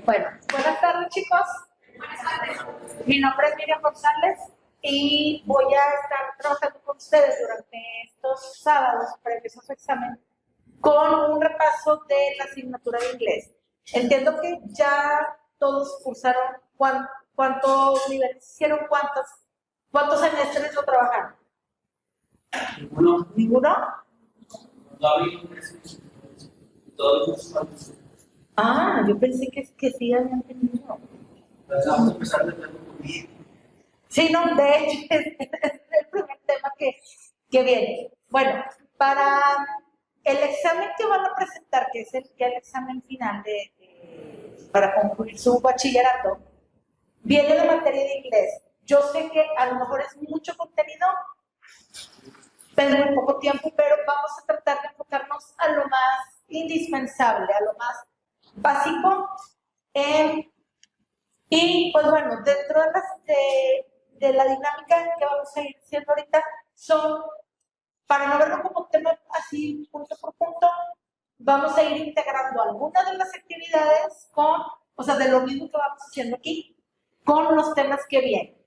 Bueno, buenas tardes, chicos. Buenas tardes. Mi nombre es Miriam González y voy a estar trabajando con ustedes durante estos sábados para empezar su examen con un repaso de la asignatura de inglés. Entiendo que ya todos cursaron cuántos niveles hicieron, cuántos semestres lo trabajaron. Ninguno. ¿Ninguno? Ah, yo pensé que sí habían tenido. Vamos a empezar de nuevo con bien. Sí, no, de hecho, es el primer tema que viene. Bueno, para el examen que van a presentar, que es el examen final para concluir su bachillerato, viene de materia de inglés. Yo sé que a lo mejor es mucho contenido, pero muy poco tiempo, pero vamos a tratar de enfocarnos a lo más indispensable, a lo más básico. Y pues bueno, dentro de la dinámica que vamos a ir haciendo ahorita, son, para no verlo como tema así punto por punto, vamos a ir integrando algunas de las actividades o sea, de lo mismo que vamos haciendo aquí, con los temas que vienen.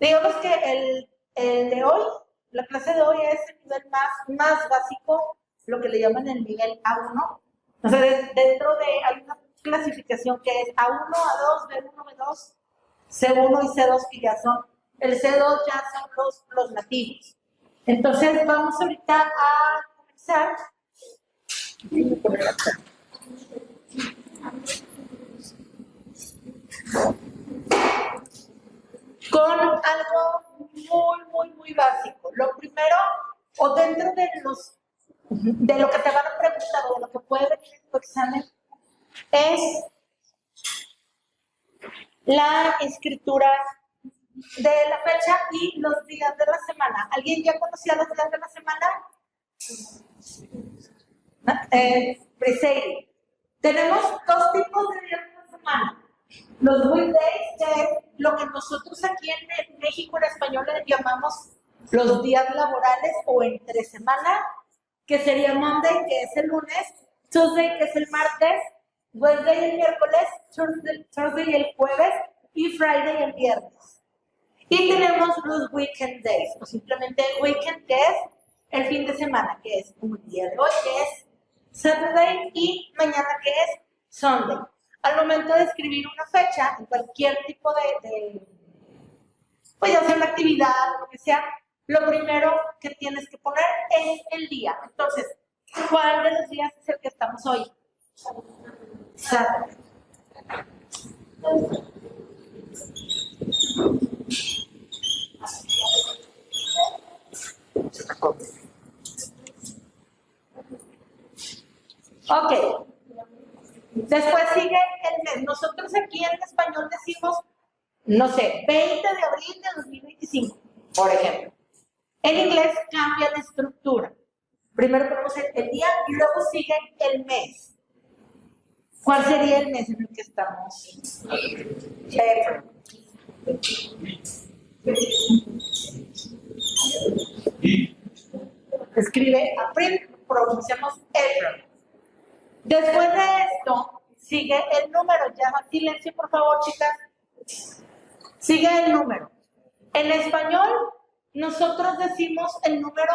Digamos que el de hoy, la clase de hoy es el nivel más básico, lo que le llaman el nivel A1. O sea, hay una clasificación que es A1, A2, B1, B2, C1 y C2, que ya son, el C2 ya son los nativos. Entonces, vamos ahorita a comenzar. Con algo muy básico. Lo primero, o dentro de lo que te van a preguntar o de lo que puede venir en tu examen, es la escritura de la fecha y los días de la semana. ¿Alguien ya conocía los días de la semana? Preseire. Tenemos dos tipos de días de la semana. Los weekdays, que es lo que nosotros aquí en México en español le llamamos los días laborales o entre semana, que sería Monday, que es el lunes, Tuesday, que es el martes, Wednesday el miércoles, Thursday el jueves y Friday el viernes. Y tenemos los weekend days, o simplemente el weekend, que es el fin de semana, que es un día de hoy, que es Saturday, y mañana, que es Sunday. Al momento de escribir una fecha, en cualquier tipo pues ya sea una actividad, lo que sea, lo primero que tienes que poner es el día. Entonces, ¿cuál de los días es el que estamos hoy? Saturday. Ok. Después sigue el mes. Nosotros aquí en español decimos, no sé, 20 de abril de 2025, por ejemplo. En inglés cambia de estructura. Primero ponemos el día y luego sigue el mes. ¿Cuál sería el mes en el que estamos? April. Escribe April, pronunciamos April. Después de esto, sigue el número. Ya, silencio, por favor, chicas. Sigue el número. En español, nosotros decimos el número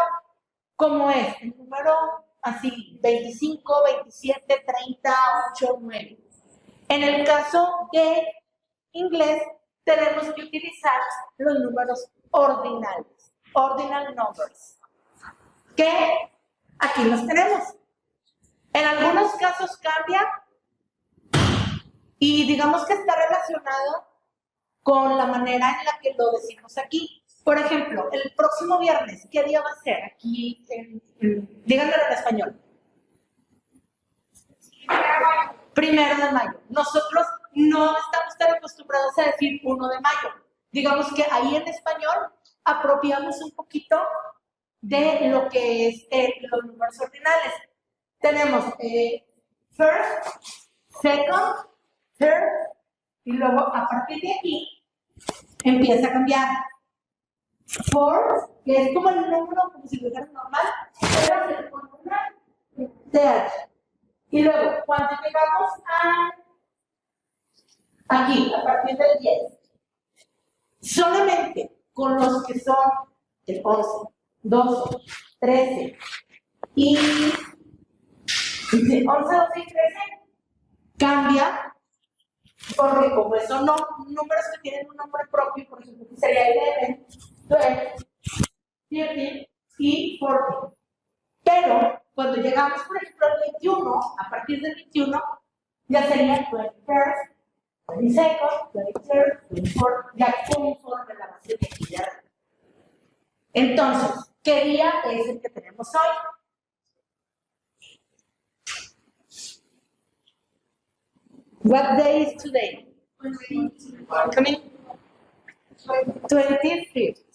como es. El número así, 25, 27, 30, 8, 9. En el caso de inglés, tenemos que utilizar los números ordinales. Ordinal numbers. Que aquí los tenemos. En algunos casos cambia y digamos que está relacionado con la manera en la que lo decimos aquí. Por ejemplo, el próximo viernes, ¿qué día va a ser? Aquí, díganmelo en español. 1 de mayo. Nosotros no estamos tan acostumbrados a decir 1 de mayo. Digamos que ahí en español apropiamos un poquito de lo que es los números ordinales. Tenemos first, second, third, y luego a partir de aquí empieza a cambiar. Fourth, que es como el número, como si lo fuera normal, pero se le pone una TH. Y luego, cuando llegamos a aquí, a partir del 10. Solamente con los que son el 11, 12, 13 y 11, 12 y 13 cambia, porque como son números que tienen un nombre propio, por ejemplo, que sería 11, 12, 13 y 14. Pero cuando llegamos, por ejemplo, al 21, a partir del 21, ya sería 21st, 22nd, 23rd, 24th, ya conforme la base de actividad. Entonces, ¿qué día es el que tenemos hoy? What day is today? Coming? 25th.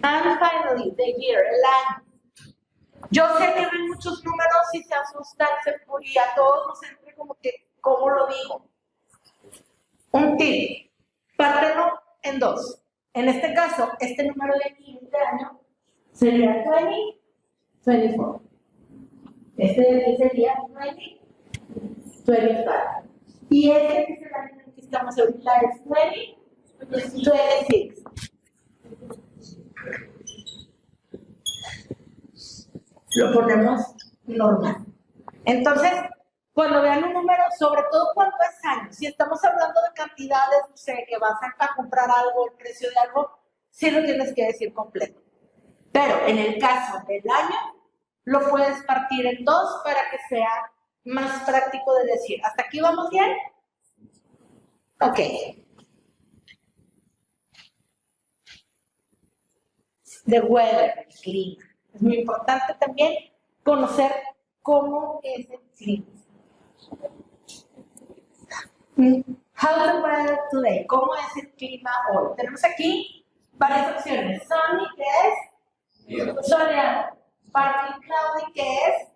And finally, the year, el año. Yo sé que ven muchos números y se asustan y a todos nos entra como que, ¿cómo lo digo? Un tip, pártelo en dos. En este caso, este número de aquí, este año, sería 20, 24. Este de aquí sería 20, 25. Y este que es el año en el que estamos ahorita es 20, 26. Lo ponemos normal. Entonces, cuando vean un número, sobre todo cuando es año, si estamos hablando de cantidades, no sé, que vas a comprar algo, el precio de algo, sí lo tienes que decir completo. Pero en el caso del año, lo puedes partir en dos para que sea más práctico de decir. ¿Hasta aquí vamos bien? Ok. The weather, el clima. Es muy importante también conocer cómo es el clima. How's the weather today? ¿Cómo es el clima hoy? Tenemos aquí varias opciones. Sunny, que es soleado. Partly cloudy, que es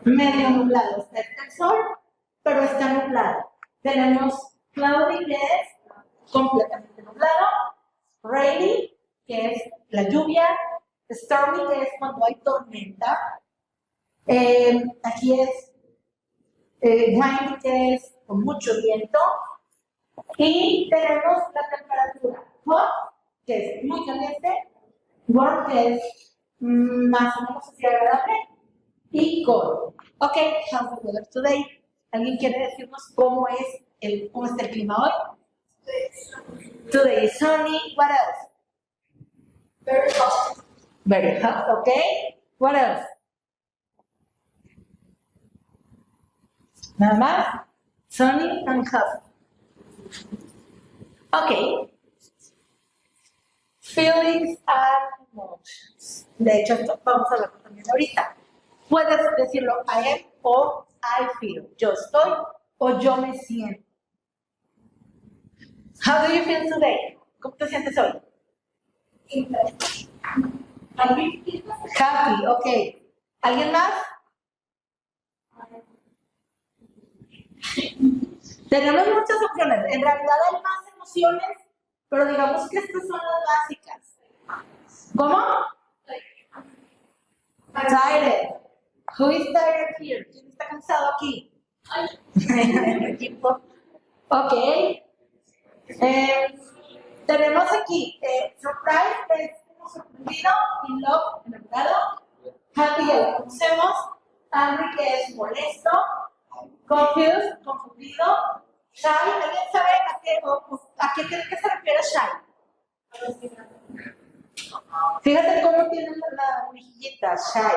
medio nublado. Está el sol, pero está nublado. Tenemos cloudy, que es completamente nublado. Rainy, que es la lluvia. Stormy, que es cuando hay tormenta. Aquí es windy, que es con mucho viento. Y tenemos la temperatura hot, que es muy caliente. Warm, que es más o menos así agradable. Y cold. Ok, how's the weather today? ¿Alguien quiere decirnos cómo está el clima hoy? Today is sunny. What else? Very hot. Very hot, okay. What else? Nada más. Sunny and hot. Okay. Feelings and emotions. De hecho, esto vamos a verlo también ahorita. Puedes decirlo I am o I feel. Yo estoy o yo me siento. How do you feel today? ¿Cómo te sientes hoy? Happy. Happy, ok. ¿Alguien más? Tenemos muchas opciones. En realidad hay más emociones, pero digamos que estas son las básicas. ¿Cómo? Tired. Who is tired here? ¿Quién está cansado aquí? El equipo. Ok. Tenemos aquí surprise, que es como sorprendido, in love, enamorado. Happy, ya lo conocemos. Angry, que es molesto. Confused, confundido. Shy, ¿alguien sabe a qué cree que se refiere shy? Fíjate cómo tiene la mejillita, shy.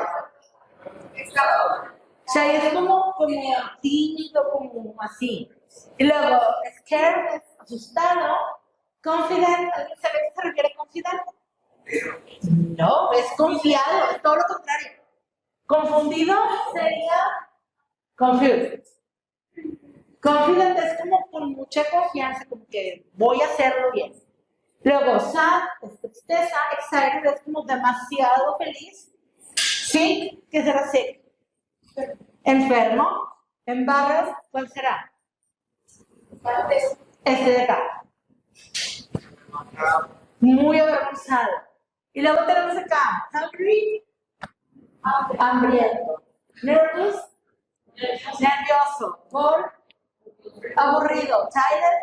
Shy es como tímido, como así. Y luego, scared es asustado. Confident, ¿alguien sabe a qué se refiere confident? No, es confiado, es todo lo contrario. Confundido sería confused. Confident es como con mucha confianza, como que voy a hacerlo bien. Luego, sad es tristeza, excited es como demasiado feliz. Sick, ¿qué será sick? Enfermo. Embarrassed, ¿cuál será? Este de acá. Muy avergonzado. Y luego tenemos acá, hungry, Hambriento. Nervous. Nervioso. Bored. Aburrido. Tired.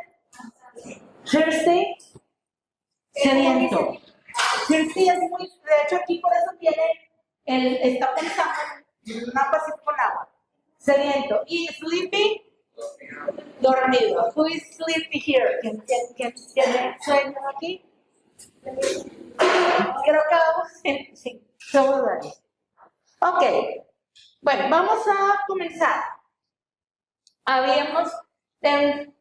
Thirsty. Sediento. Thirsty es muy, de hecho aquí por eso tiene está pensando en una pasita con agua. Sediento. Y sleepy. Dormido. Who is sleepy here? ¿Quién tiene sueño aquí? Creo que vamos, sí, somos varios. Ok, bueno, vamos a comenzar. Habíamos, dentro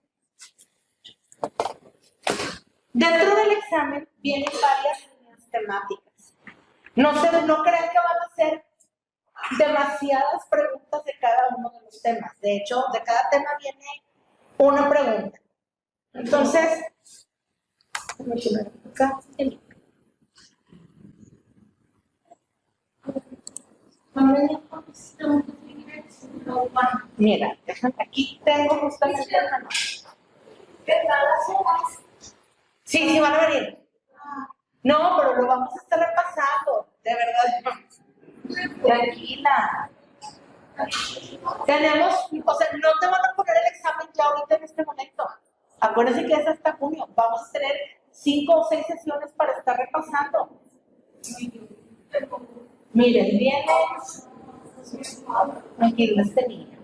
del examen vienen varias líneas temáticas. No crean que van a ser demasiadas preguntas de cada uno de los temas. De hecho, de cada tema viene una pregunta. Entonces, déjame poner acá el mira, aquí tengo justamente el manual. Sí, van a venir. No, pero lo vamos a estar repasando, de verdad. Tranquila. Tenemos, o sea, no te van a poner el examen ya ahorita en este momento. Acuérdense que es hasta junio. Vamos a tener 5 o 6 sesiones para estar repasando. Miren, viene. Tranquila, este niño.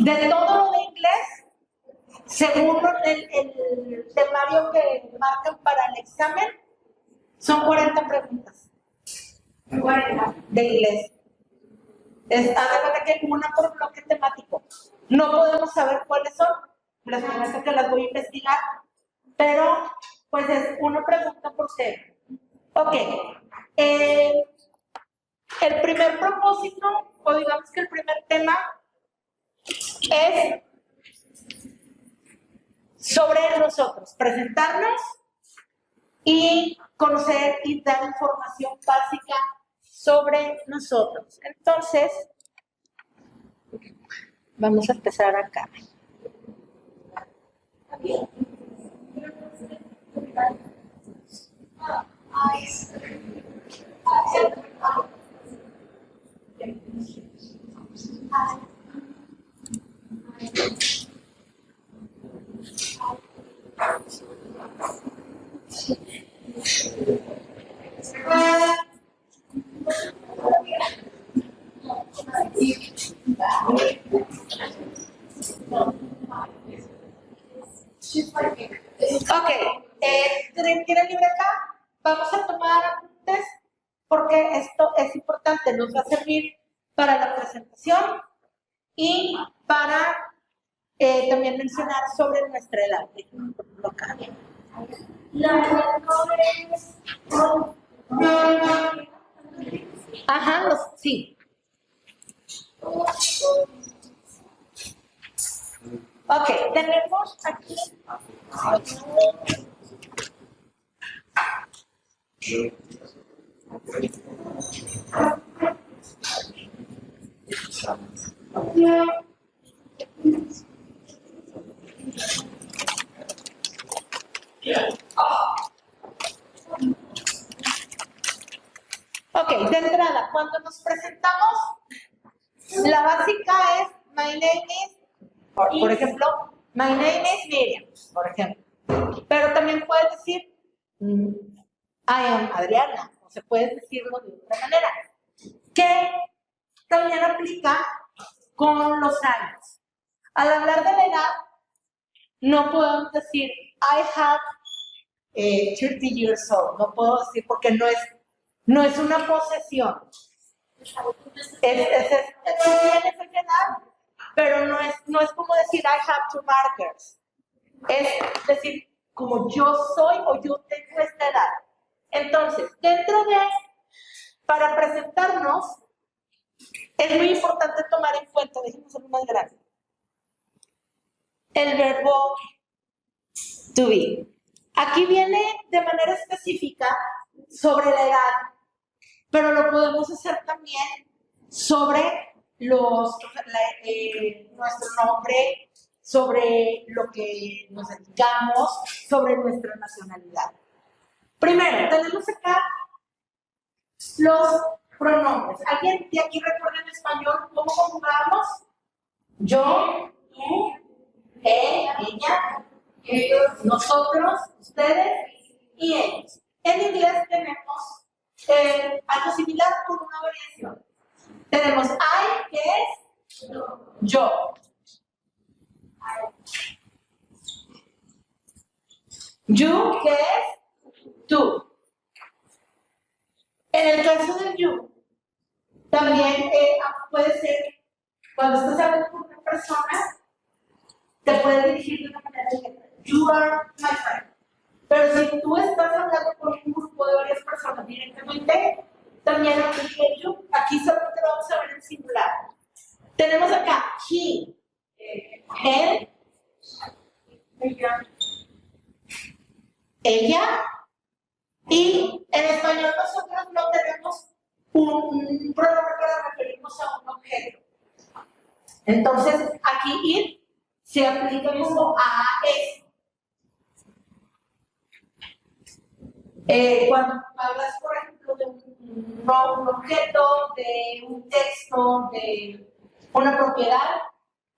De todo lo de inglés, según el temario que marcan para el examen, son 40 preguntas. 40 de inglés. Haz de cuenta que una por bloque temático. No podemos saber cuáles son, las primeras que las voy a investigar, pero pues es una pregunta por tema. Ok. El primer propósito, o digamos que el primer tema, es sobre nosotros, presentarnos y conocer y dar información básica sobre nosotros. Entonces, vamos a empezar acá. Ok, ¿tienen libre acá? Vamos a tomar apuntes porque esto es importante, nos va a servir para la presentación y para también mencionar sobre nuestra edad. Ajá, sí. Ok, tenemos aquí. Ok, de entrada, cuando nos presentamos, la básica es my name is, por ejemplo, my name is Miriam, por ejemplo. Pero también puedes decir I am Adriana, o se puede decirlo de otra manera, que también aplica con los años. Al hablar de la edad, no podemos decir I have 30 years old, no puedo decir porque no es una posesión. Tienes esa edad, pero no es como decir I have 2 markers. Es decir, como yo soy o yo tengo esta edad. Entonces, para presentarnos, es muy importante tomar en cuenta, déjenme hacerlo más grande, el verbo to be. Aquí viene de manera específica sobre la edad, pero lo podemos hacer también sobre nuestro nombre sobre lo que nos dedicamos, sobre nuestra nacionalidad. Primero, tenemos acá los pronombres. ¿Alguien de aquí recuerda en español cómo conjugamos? Yo, él, ella, ellos, nosotros, ustedes y ellos. En inglés tenemos algo similar con una variación. Tenemos I, que es yo. You, que es tú. En el caso del you, también puede ser, cuando estás hablando con una persona, te puedes dirigir de una manera directa. You are my friend. Pero si tú estás hablando con un grupo de varias personas directamente, también aplica el you. Aquí solamente lo vamos a ver en singular. Tenemos acá he, él, ella, y en español nosotros no tenemos un pronombre para referirnos a un objeto. Entonces, aquí it se aplica mismo a eso. Cuando hablas, por ejemplo, de un objeto, de un texto, de una propiedad,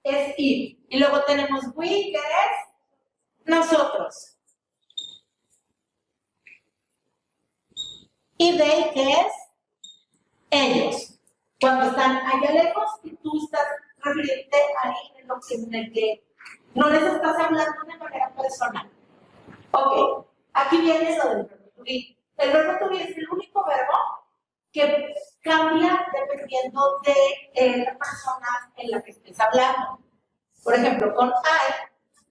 es it. Y luego tenemos we, que es nosotros. Y they, que es ellos. Cuando están allá lejos y tú estás refiriéndote ahí en el que no les estás hablando de manera personal. Ok, aquí viene lo del verbo to be. El verbo to be es el único verbo que cambia dependiendo de la persona en la que estés hablando. Por ejemplo, con I,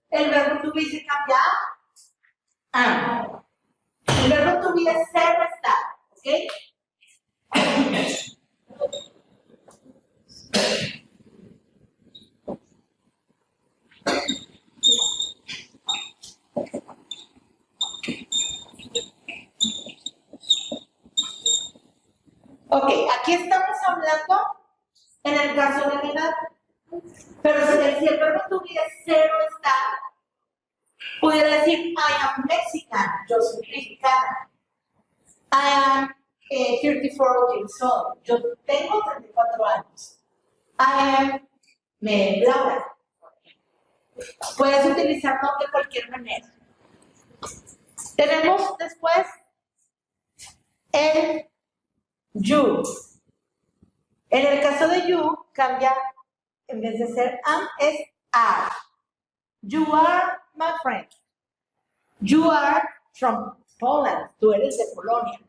el verbo to be se cambia a am. El verbo to be es ser o estar, ¿ok? Ok, aquí estamos hablando en el caso de la edad. Pero si el verbo to be es ser o estar, pudiera decir I am Mexican, yo soy mexicana. I am 34 years old, yo tengo 34 años. I am Laura. Puedes utilizarlo de cualquier manera. Tenemos después el you. En el caso de you, cambia, en vez de ser am, es are. You are my friend. You are from Poland. Tú eres de Polonia.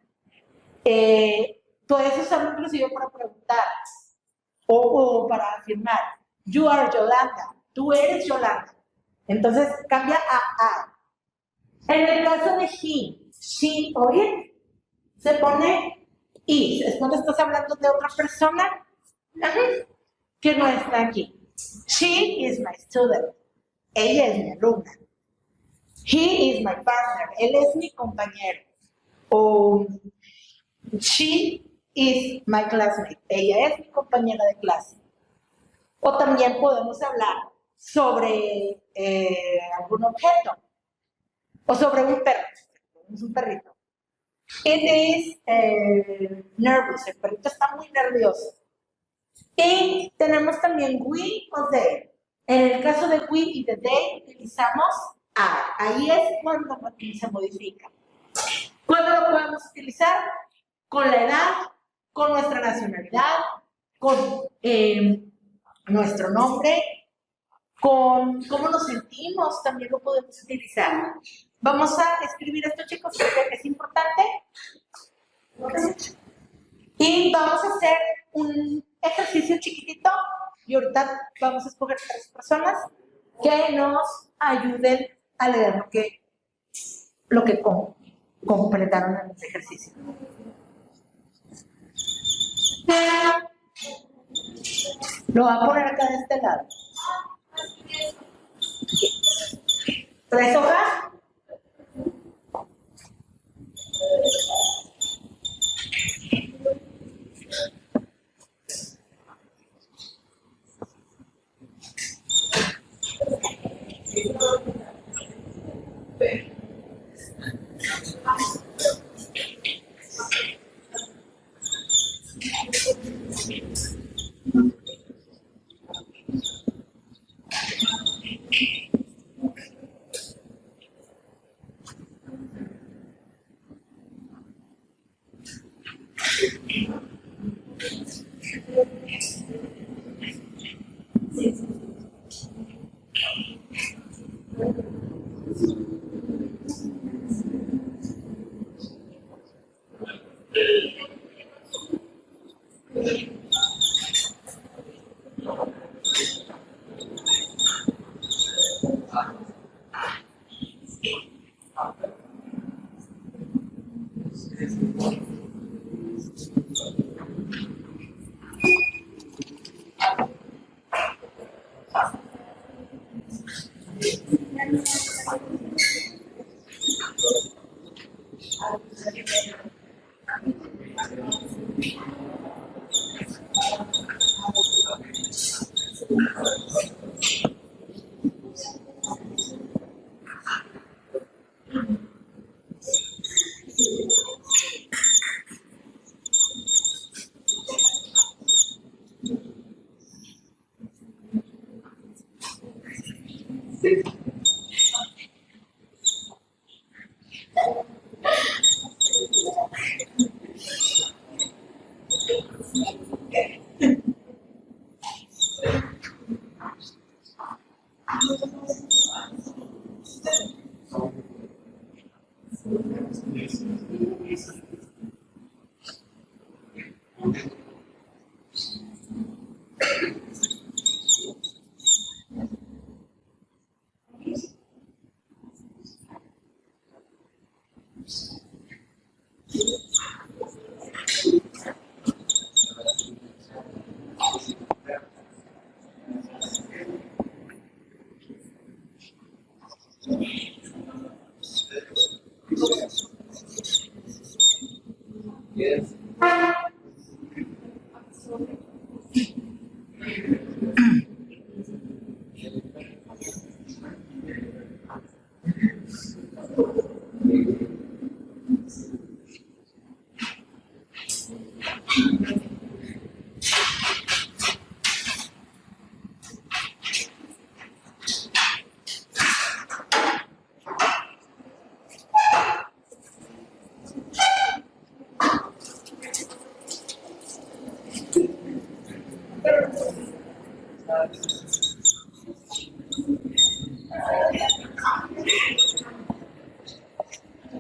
Puedes usarlo inclusive para preguntar o para afirmar. You are Yolanda. Tú eres Yolanda. Entonces cambia a are. En el caso de he, she o it, se pone is. Es cuando estás hablando de otra persona que no está aquí. She is my student. Ella es mi alumna. He is my partner. Él es mi compañero. O she is my classmate. Ella es mi compañera de clase. O también podemos hablar sobre algún objeto. O sobre un perro. Es un perrito. It is nervous. El perrito está muy nervioso. Y tenemos también we o they. En el caso de we y de they utilizamos are. Ahí es cuando se modifica. ¿Cuándo lo podemos utilizar? Con la edad, con nuestra nacionalidad, con nuestro nombre, con cómo nos sentimos, también lo podemos utilizar. Vamos a escribir esto, chicos, porque es importante. Y vamos a hacer un ejercicio chiquitito y ahorita vamos a escoger 3 personas que nos ayuden a leer lo que completaron en este ejercicio. Lo voy a poner acá de este lado. 3 hojas.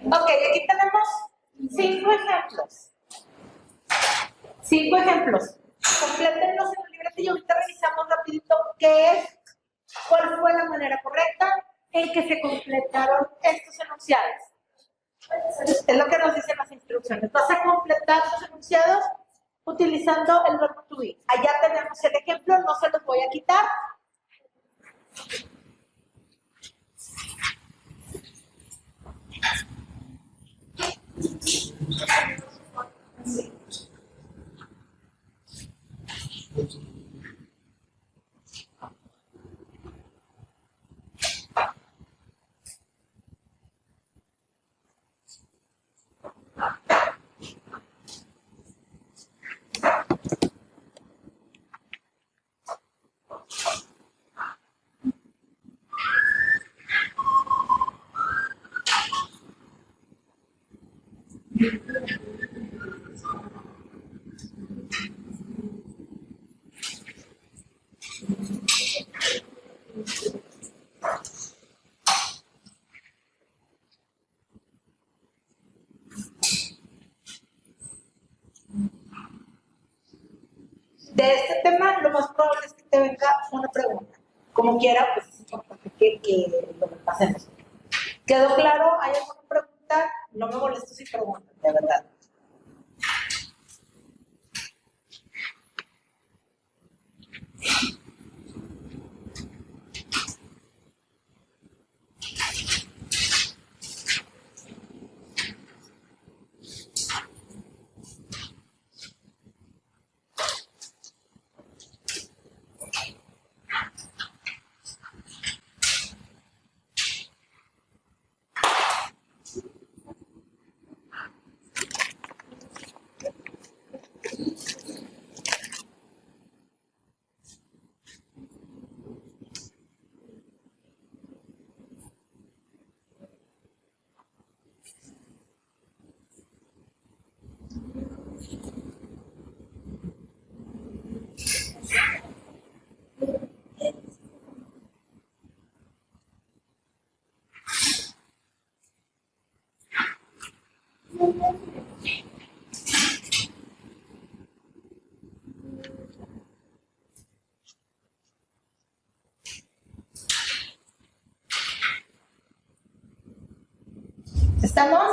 Ok, aquí tenemos 5 ejemplos. 5 ejemplos. Complétenlos en el librete y ahorita revisamos rapidito cuál fue la manera correcta en que se completaron estos enunciados. Es lo que nos dicen las instrucciones. Vas a completar los enunciados utilizando el verbo to be. Allá tenemos el ejemplo, no se los voy a quitar. De este tema, lo más probable es que te venga una pregunta. Como quiera, pues es importante que lo pasemos. ¿Quedó claro? ¿Hay alguna pregunta? No me molesto si preguntan, de verdad. ¿Estamos?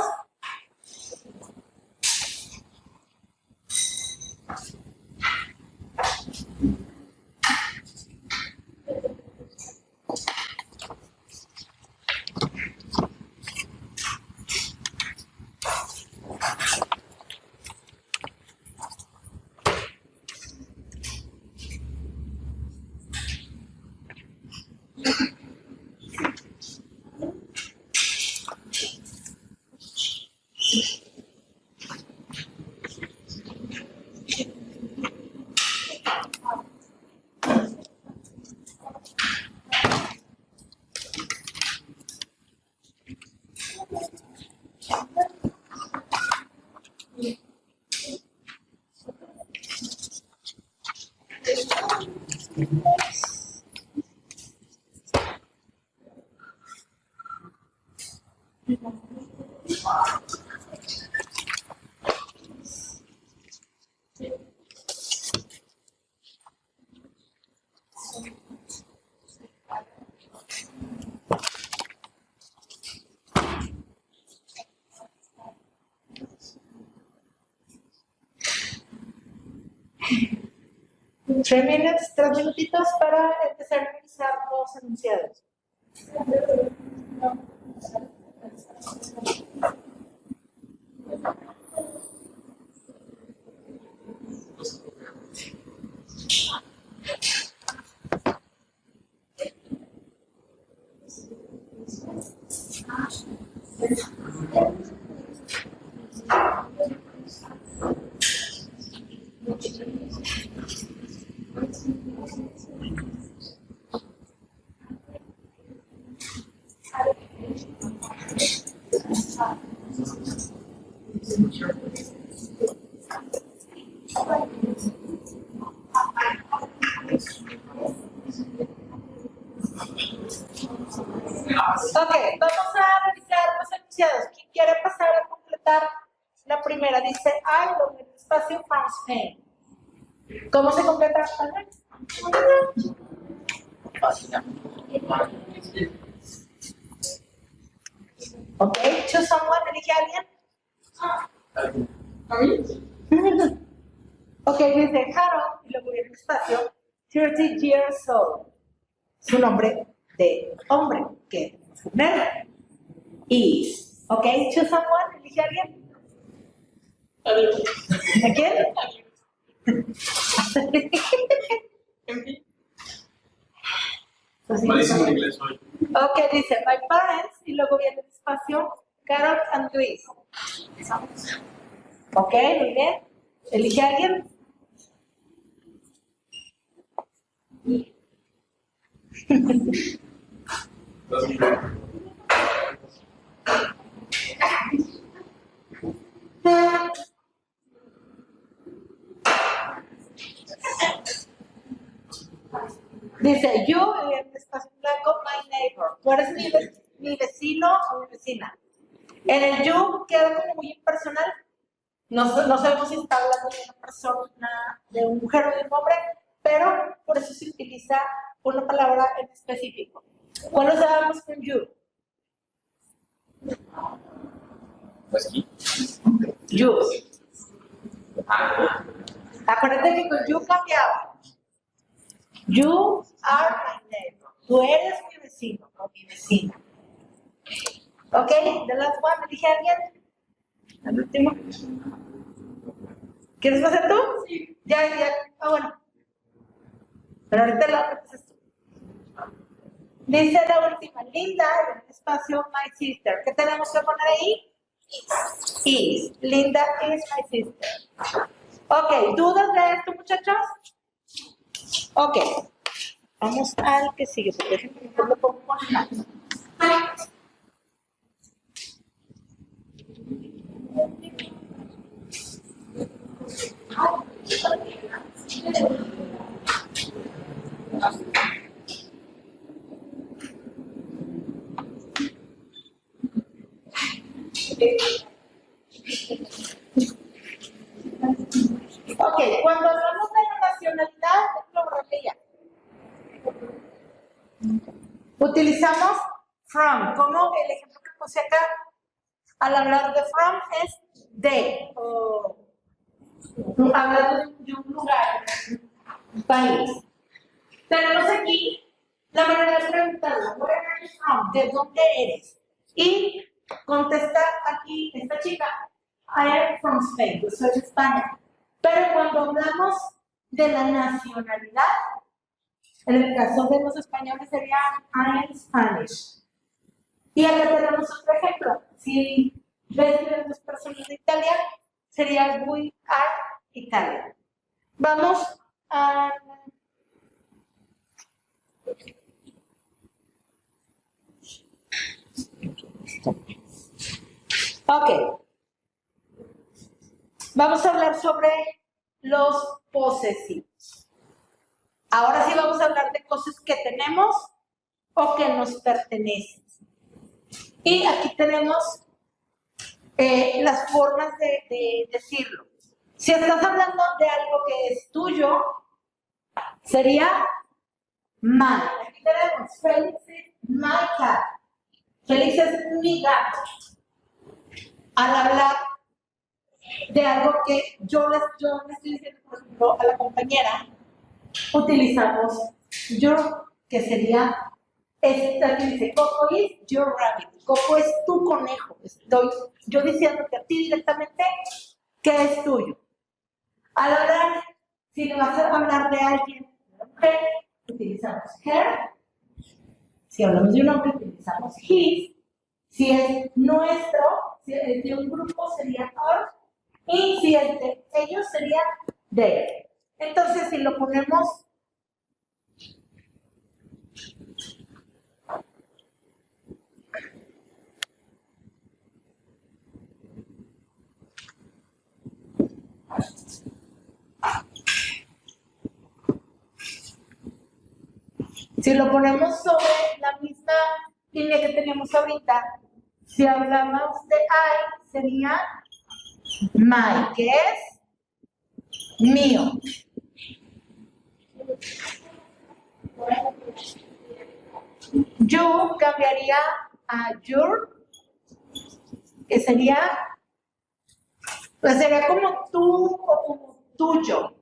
Tres minutitos para empezar a revisar los enunciados. Ok, vamos a revisar los enunciados. ¿Quién quiere pasar a completar la primera? Dice, I love el espacio from Spain. ¿Cómo se completa? Ok, choose someone, elige a alguien. Ok, dice Harold, y luego viene el espacio, 30 years old. Su nombre de hombre, que es mujer. Is. Ok, choose someone, elige a alguien. ¿A quién? Malísimo en inglés hoy. Ok, dice my parents y luego viene el espacio Carol and Luis. Ok, muy bien. Elige a alguien. Dice, you, en espacio blanco, my neighbor. Tú eres mi vecino o mi vecina. En el you queda como muy impersonal. No sabemos si está hablando de una persona, de una mujer o de un hombre, pero por eso se utiliza una palabra en específico. ¿Cuándo usamos con you? Pues aquí. You. Acuérdate que con you cambiaba. You are my neighbor. Tú eres mi vecino o mi vecina. Ok, the last one, elige a alguien. El último. ¿Quieres pasar tú? Sí. Ya. Ah, bueno. Pero ahorita lo haces tú. Dice la última, Linda, en el espacio, my sister. ¿Qué tenemos que poner ahí? Is. Linda is my sister. Ok, ¿dudas de esto, muchachos? Ok. Vamos al que sigue, porque déjenme lo pongo con lápiz. Utilizamos from, como el ejemplo que puse acá. Al hablar de from es de, o hablando de un lugar, un país. Tenemos aquí la manera de preguntarlo, where are you from? ¿De dónde eres? Y contesta aquí esta chica, I am from Spain, yo soy de España. Pero cuando hablamos de la nacionalidad, en el caso de los españoles sería I am Spanish. Y acá tenemos otro ejemplo. Si ves que dos personas de Italia, sería we are Italia. Vamos a... Ok. Vamos a hablar sobre los posesivos. Ahora sí vamos a hablar de cosas que tenemos o que nos pertenecen. Y aquí tenemos las formas de decirlo. Si estás hablando de algo que es tuyo, sería my. Aquí tenemos Félix es my cat. Félix es mi gato. Al hablar de algo que yo le estoy diciendo, por ejemplo, a la compañera, utilizamos your, que sería, esta que dice, Coco is your rabbit. Coco es tu conejo. Estoy yo diciéndote a ti directamente que es tuyo. Al hablar, si le vas a hablar de alguien, de mujer, utilizamos her. Si hablamos de un hombre, utilizamos his. Si es nuestro, si es de un grupo, sería our. Y si es de ellos, sería they. Entonces, si lo ponemos sobre la misma línea que teníamos ahorita, si hablamos de I, sería my, que es mío. You cambiaría a your, que sería, pues sería como tú o como tuyo.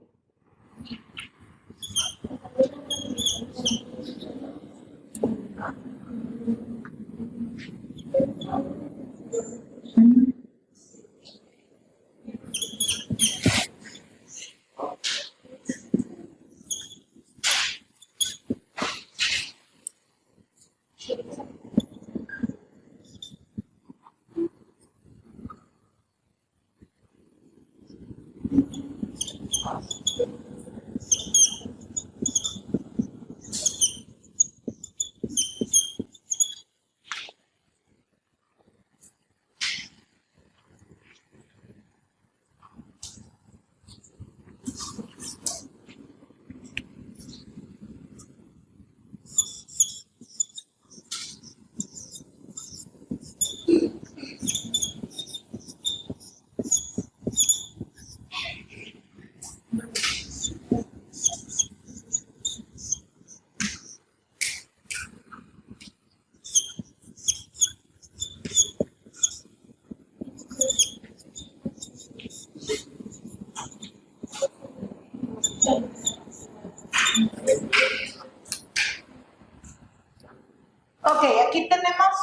Ok, aquí tenemos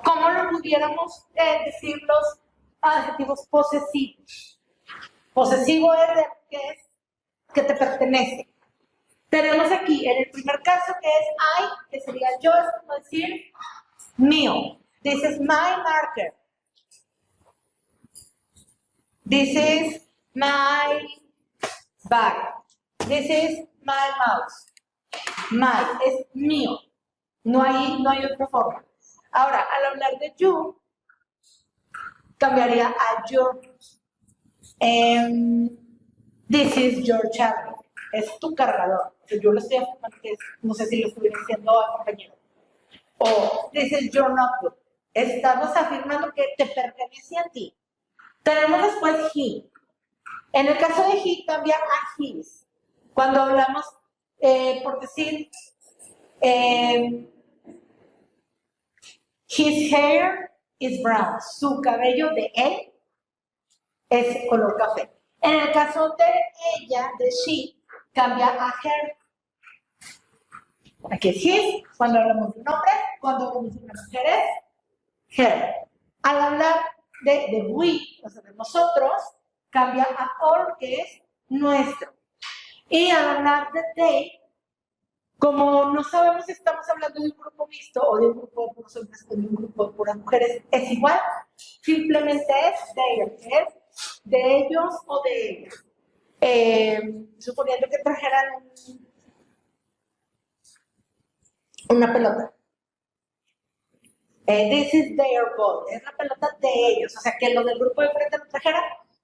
cómo lo pudiéramos decir los adjetivos posesivos. Posesivo es que te pertenece. Tenemos aquí en el primer caso que es I, que sería yo, es como decir mío. This is my marker. This is my bag. This is my mouse. My es mío. No hay otra forma. Ahora, al hablar de you, cambiaría a your. This is your charger. Es tu cargador. Yo lo estoy afirmando que es, no sé si lo estuviera diciendo al compañero. O this is your notebook. Estamos afirmando que te pertenece a ti. Tenemos después he. En el caso de he, cambia a his. Cuando hablamos, por decir, His hair is brown. Su cabello de él es color café. En el caso de ella, de she, cambia a her. Aquí es his, cuando hablamos de un hombre, cuando hablamos de una mujer es her. Al hablar de we, o sea, de nosotros, cambia a our, que es nuestro. Y al hablar de they, como no sabemos si estamos hablando de un grupo mixto o de un grupo de puros hombres o de un grupo de puras mujeres, es igual, simplemente es their, que es de ellos o de ellas. Suponiendo que trajeran una pelota. This is their ball, es la pelota de ellos, o sea que lo del grupo de frente lo trajeran,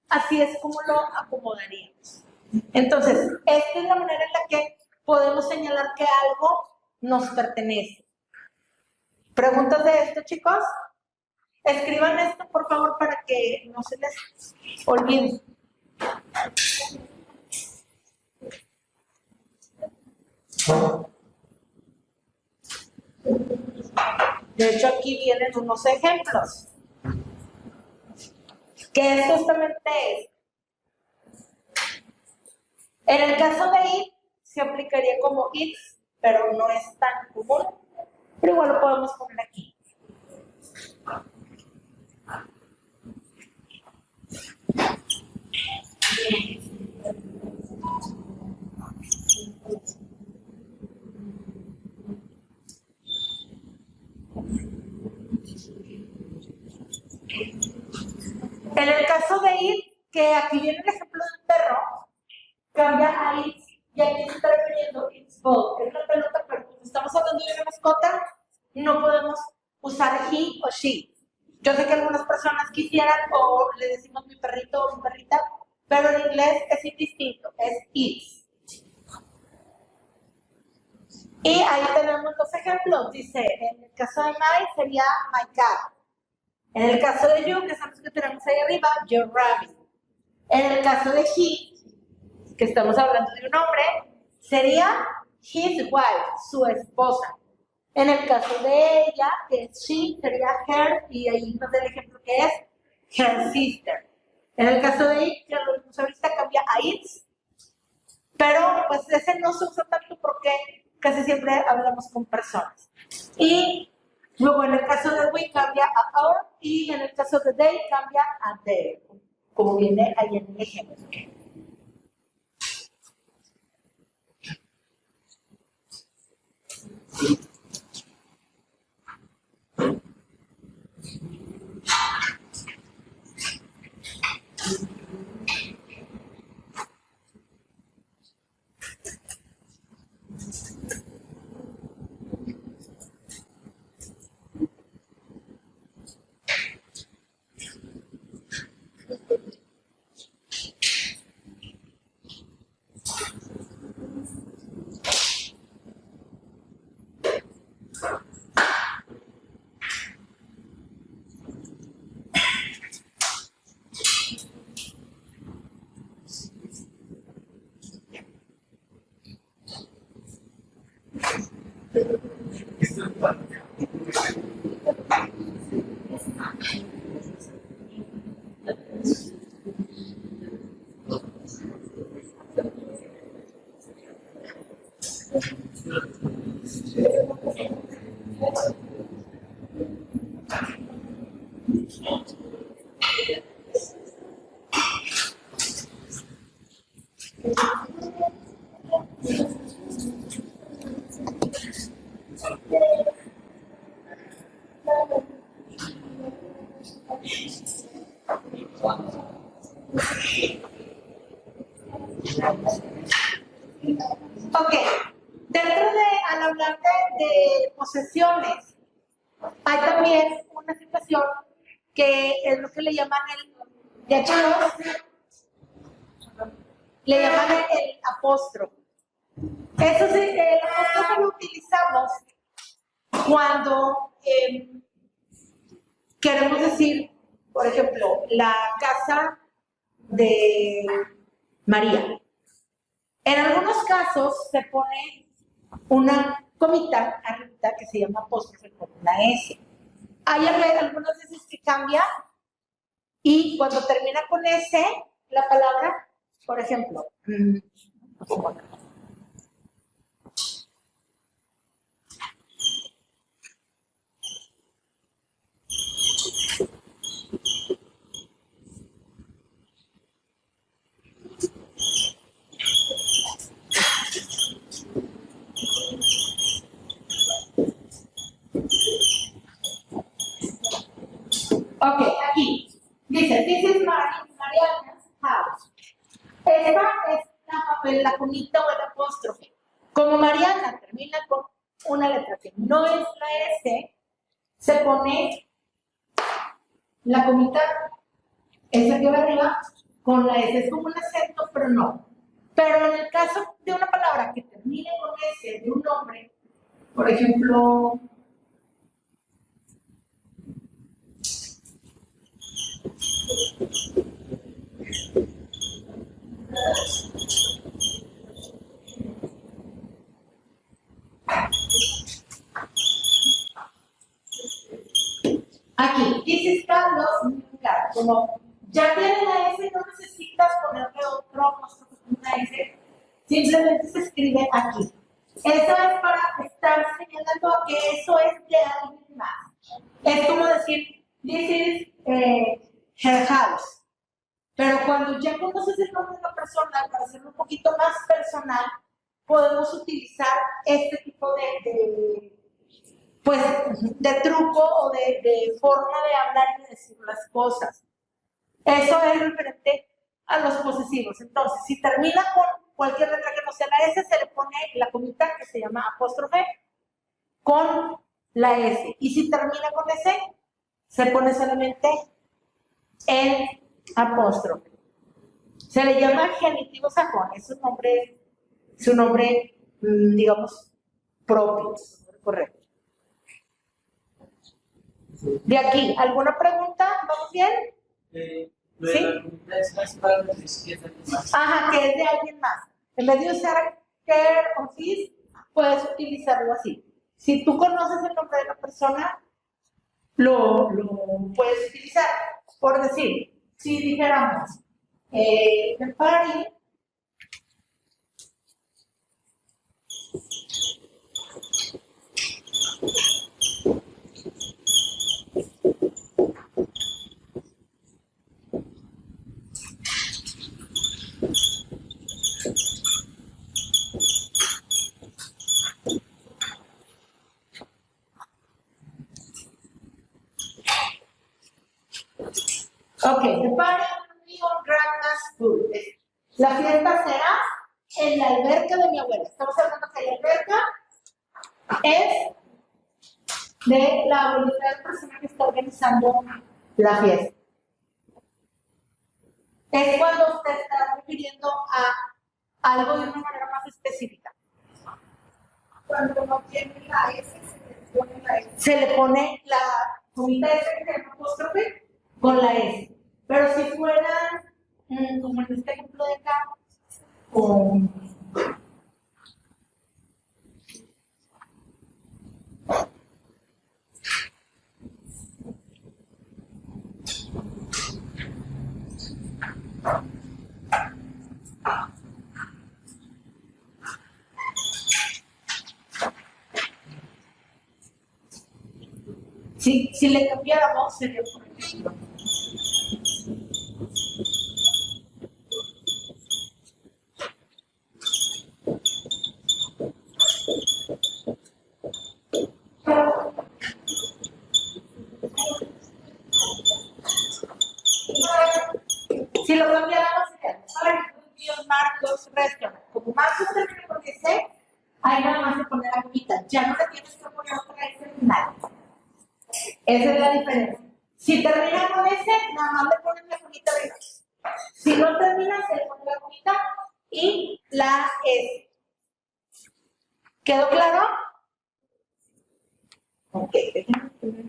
así es como lo acomodaríamos. Entonces, esta es la manera en la que podemos señalar que algo nos pertenece. ¿Preguntas de esto, chicos? Escriban esto, por favor, para que no se les olvide. De hecho, aquí vienen unos ejemplos. Que es justamente esto. En el caso de it, se aplicaría como its, pero no es tan común. Pero igual lo podemos poner aquí. En el caso de it, que aquí viene el ejemplo del perro, cambia a its, y aquí se está refiriendo a its ball, que es la pelota, pero cuando estamos hablando de una mascota, no podemos usar he o she. Yo sé que algunas personas quisieran, o le decimos mi perrito o mi perrita, pero en inglés es indistinto, es its. Y ahí tenemos dos ejemplos. Dice, en el caso de my sería my cat. En el caso de you, que son los que tenemos ahí arriba, your rabbit. En el caso de he, que estamos hablando de un hombre, sería his wife, su esposa. En el caso de ella, que es she, sería her, y ahí nos da el ejemplo que es her sister. En el caso de it, que lo vimos ahorita, cambia a its, pero pues ese no se usa tanto porque casi siempre hablamos con personas. Y luego en el caso de we cambia a our, y en el caso de they cambia a their, como viene ahí en el ejemplo. Ok, dentro de, al hablar de posesiones, hay también una situación que es lo que le llaman de hecho le llaman el apóstrofo. Eso sí, el apóstrofo lo utilizamos cuando queremos decir, por ejemplo, la casa de María. En algunos casos se pone una comita arriba que se llama apóstrofe con una S. Hay algunas veces que cambia y cuando termina con S, la palabra, por ejemplo, ok, aquí dice, this is Mariana's house. Esta es la comita o el apóstrofe. Como Mariana termina con una letra que no es la S, se pone la comita, esa que va arriba, con la S. Es como un acento, pero no. Pero en el caso de una palabra que termine con S, de un nombre, por ejemplo, aquí, this is Carlos, como ya tiene la S, no necesitas ponerle otro apóstrofe con una S, simplemente se escribe aquí. Eso es para estar señalando que eso es de alguien más. Es como decir, this is her house. Pero cuando ya conoces el nombre de la persona, para hacerlo un poquito más personal, podemos utilizar este tipo pues, de truco o de forma de hablar y de decir las cosas. Eso es referente a los posesivos. Entonces, si termina con cualquier letra que no sea la S, se le pone la comita que se llama apóstrofe con la S. Y si termina con S, se pone solamente el apóstrofe. Se le llama genitivo sajón, es un nombre, digamos, propio, correcto. De aquí, ¿alguna pregunta? ¿Vamos bien? ¿Sí? Ajá, que es de alguien más. En vez de usar care o his, puedes utilizarlo así. Si tú conoces el nombre de la persona, lo puedes utilizar. Por decir, si dijéramos, the party ok, the party will be on grandma's pool. La fiesta será en la alberca de mi abuela. Estamos hablando que la alberca es de la abuelita de la persona que está organizando la fiesta. Es cuando usted está refiriendo a algo de una manera más específica. Cuando no tiene la S, se le pone la S. Se le pone la comita S que se llama apóstrofe con la S. Pero si fuera, como en este ejemplo de acá, con si le cambiáramos, sería por ejemplo. Si lo cambiáramos, sería Marcos Restaurant. Como Marcos termina con ese, ahí nada más se pone la comita. Ya no le tienes que poner otra S al final. Esa es la diferencia. Si termina con ese, nada más le ponen la comita de S. Si no termina, se le pone la comita y la S. ¿Quedó claro? Ok, déjenme poner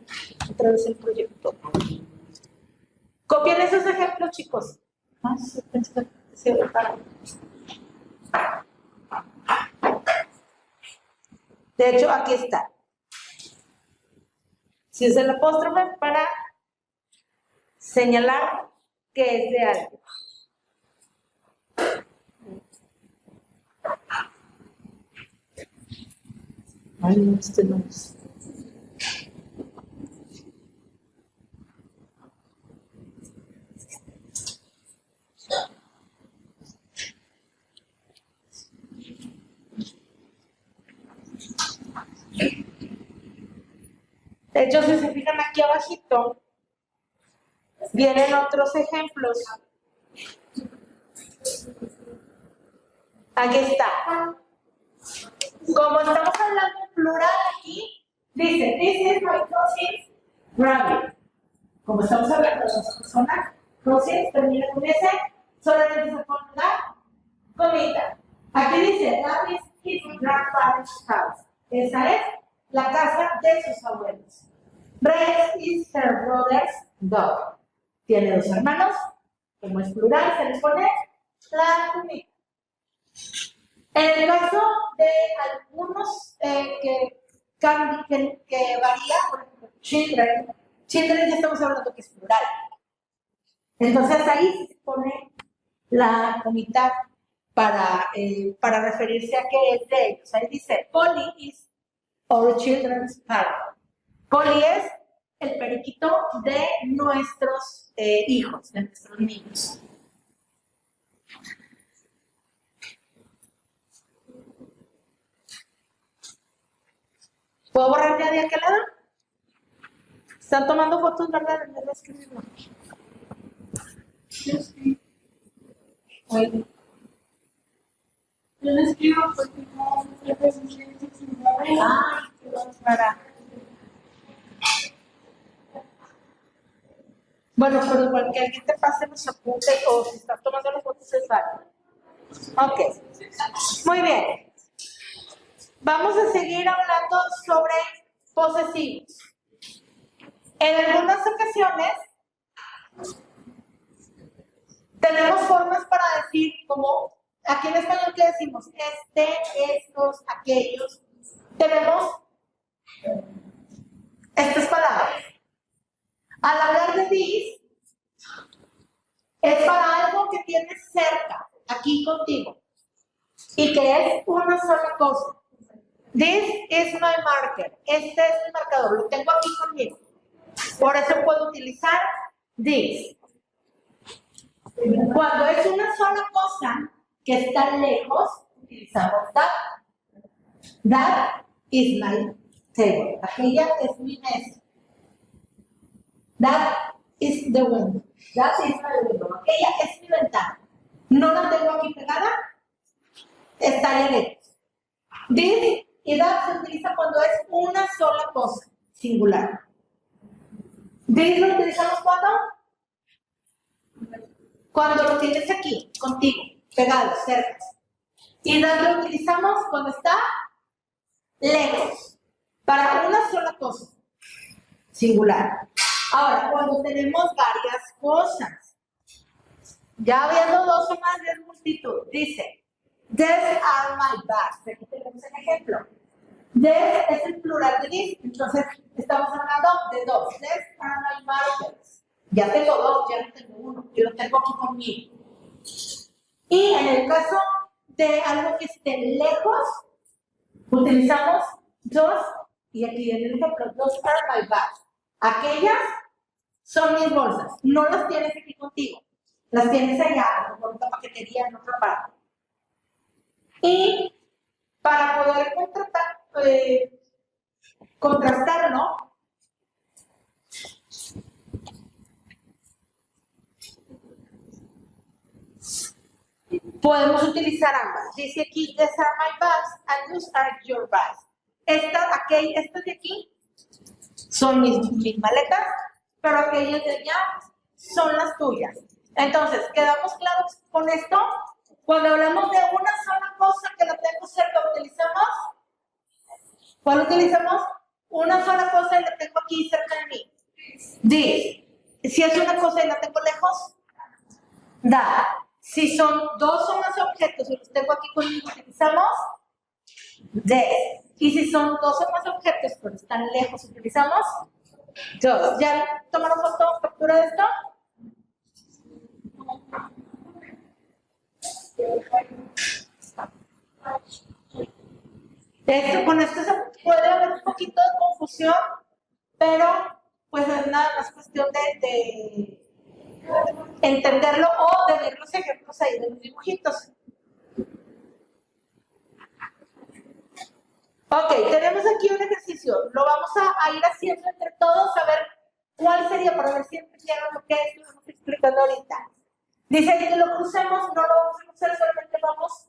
otra vez el proyecto. Copien esos ejemplos, chicos. Se para. De hecho, aquí está. Se usa el apóstrofe para señalar que es de algo. Ay, no, este no es. De hecho, si se fijan aquí abajito, vienen otros ejemplos. Aquí está. Como estamos hablando en plural aquí, dice, this is my cousin's rabbit. Como estamos hablando de las personas, cousins termina con S, solamente se pone la comida. Aquí dice, that is his grandfather's house. Esa es la casa de sus abuelos. Rex is her brother's dog. Tiene dos hermanos, como es plural, se les pone la comida. En el caso de algunos que varía, por ejemplo, children ya estamos hablando que es plural. Entonces ahí se pone la mitad para referirse a que es de ellos. Ahí dice, Polly is our children's parrot. Polly es el periquito de nuestros hijos, de nuestros niños. ¿Puedo borrar ya de aquel lado? ¿Están tomando fotos, verdad? En vez de escribirlo. Yo sí. Bueno. Yo lo escribo porque no me presencialmente. Ay, qué bárbara. Bueno, pero igual que alguien te pase los apuntes o si estás tomando las fotos es válido. Ok. Muy bien. Vamos a seguir hablando sobre posesivos. En algunas ocasiones tenemos formas para decir, como aquí en español que decimos, estos, aquellos. Tenemos estas palabras. Al hablar de this, es para algo que tienes cerca, aquí contigo, y que es una sola cosa. This is my marker. Este es mi marcador, lo tengo aquí conmigo. Por eso puedo utilizar this. Cuando es una sola cosa que está lejos, utilizamos that. That is my table. Aquella es mi mesa. That is the window. That is my window. Aquella es mi ventana. No la tengo aquí pegada, estaría lejos. This y that se utiliza cuando es una sola cosa, singular. This lo utilizamos cuando lo tienes aquí, contigo, pegado, cerca. Y that lo utilizamos cuando está lejos, para una sola cosa, singular. Ahora, cuando tenemos varias cosas, ya habiendo dos o más de multitud, dice, these are my bags. Aquí tenemos un ejemplo. These es el plural de this, entonces estamos hablando de dos. These are my markers. Ya tengo dos, ya no tengo uno, yo lo tengo aquí conmigo. Y en el caso de algo que esté lejos, utilizamos dos, y aquí en el ejemplo, those are my bags. Aquellas son mis bolsas, no las tienes aquí contigo, las tienes allá, en otra paquetería, en otra parte. Y para poder contrastarlo, podemos utilizar ambas. Dice aquí, these are my bags and those are your bags. Estas de aquí son mis maletas, pero aquellas de allá son las tuyas. Entonces, ¿quedamos claros con esto? Cuando hablamos de una sola cosa que la tengo cerca, ¿utilizamos? ¿Cuál utilizamos? Una sola cosa y la tengo aquí cerca de mí. This. Si es una cosa y la tengo lejos, that. Si son dos o más objetos y los tengo aquí conmigo, utilizamos this. Y si son dos o más objetos pero están lejos, utilizamos Just. ¿Ya tomaron foto, captura de esto? Con esto se puede haber un poquito de confusión, pero pues es nada más cuestión de entenderlo o de ver los ejemplos ahí de los dibujitos. Ok, tenemos aquí un ejercicio. Lo vamos a ir haciendo entre todos a ver cuál sería, para ver si entendieron lo que estamos explicando ahorita. Dice que lo crucemos, no lo vamos a cruzar, solamente vamos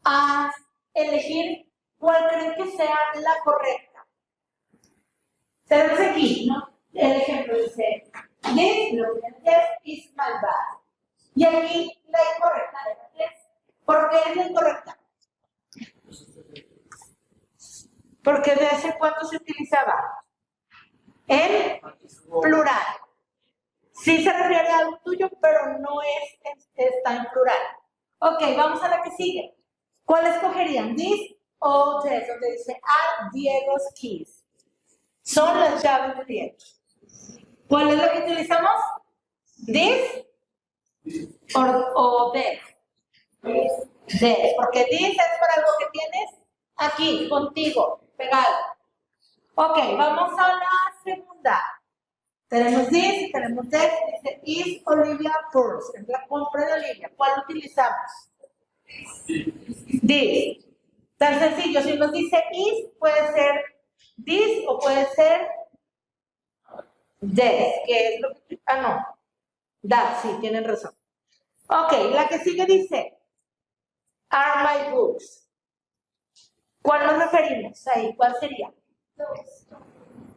a elegir cuál creen que sea la correcta. Tenemos aquí, ¿no? El ejemplo dice, this, lo que is my bad. Y aquí la incorrecta es, ¿por qué es la incorrecta? Porque de hace cuánto se utilizaba en plural. Sí se refiere a algo tuyo, pero no está en plural. Ok, vamos a la que sigue. ¿Cuál escogerían? ¿This o this? Donde dice a Diego's keys. Son las llaves de Diego. ¿Cuál es la que utilizamos? ¿This o this? This. Porque this es para algo que tienes aquí, contigo, pegado. Ok, vamos a la segunda. Tenemos this y tenemos this. Dice, is Olivia purse? Es la compra de Olivia. ¿Cuál utilizamos? This. Tan sencillo. Si nos dice is, puede ser this o puede ser this. Que es lo que... no. That, sí, tienen razón. Ok, la que sigue dice, are my books. ¿Cuál nos referimos ahí? ¿Cuál sería?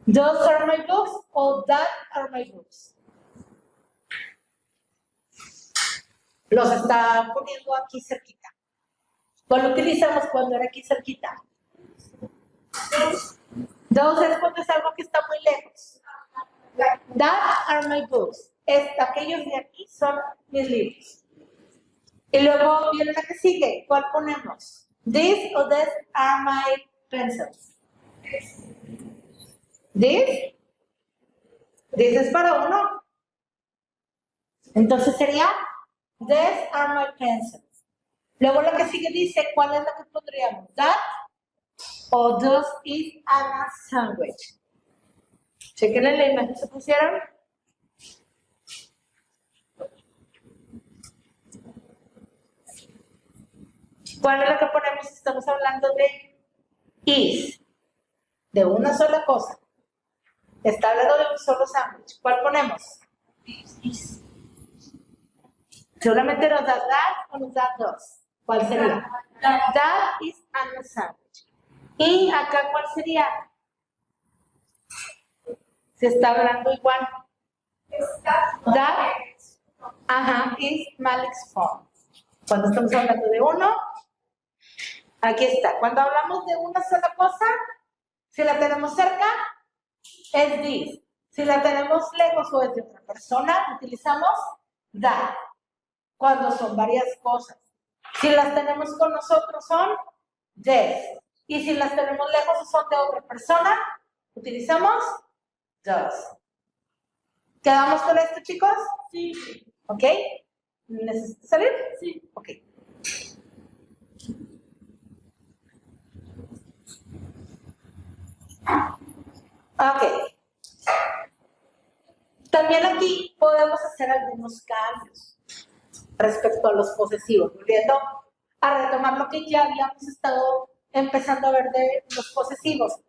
Those are my books o that are my books. Los está poniendo aquí cerquita. ¿Cuál utilizamos cuando era aquí cerquita? Those es cuando es algo que está muy lejos. That are my books. Aquellos de aquí son mis libros. Y luego viene la que sigue. ¿Cuál ponemos? This o this are my pencils. This es para uno. Entonces sería these are my pencils. Luego la que sigue dice, ¿cuál es la que pondríamos? That o those is Anna's sandwich. Chequen la imagen, ¿se pusieron? ¿Cuál es la que ponemos? Estamos hablando de is, de una sola cosa. Está hablando de un solo sándwich. ¿Cuál ponemos? Is. Solamente nos da that o nos da dos. ¿Cuál sería? That is a sandwich. Y acá, ¿cuál sería? Se está hablando igual. That, is Malik's phone. Cuando estamos hablando de uno, aquí está. Cuando hablamos de una sola cosa, si la tenemos cerca, es this. Si la tenemos lejos o es de otra persona, utilizamos that. Cuando son varias cosas. Si las tenemos con nosotros, son this. Y si las tenemos lejos o son de otra persona, utilizamos does. ¿Quedamos con esto, chicos? Sí. ¿Ok? ¿Necesitas salir? Sí. Ok. Ok. También aquí podemos hacer algunos cambios respecto a los posesivos, volviendo a retomar lo que ya habíamos estado empezando a ver de los posesivos.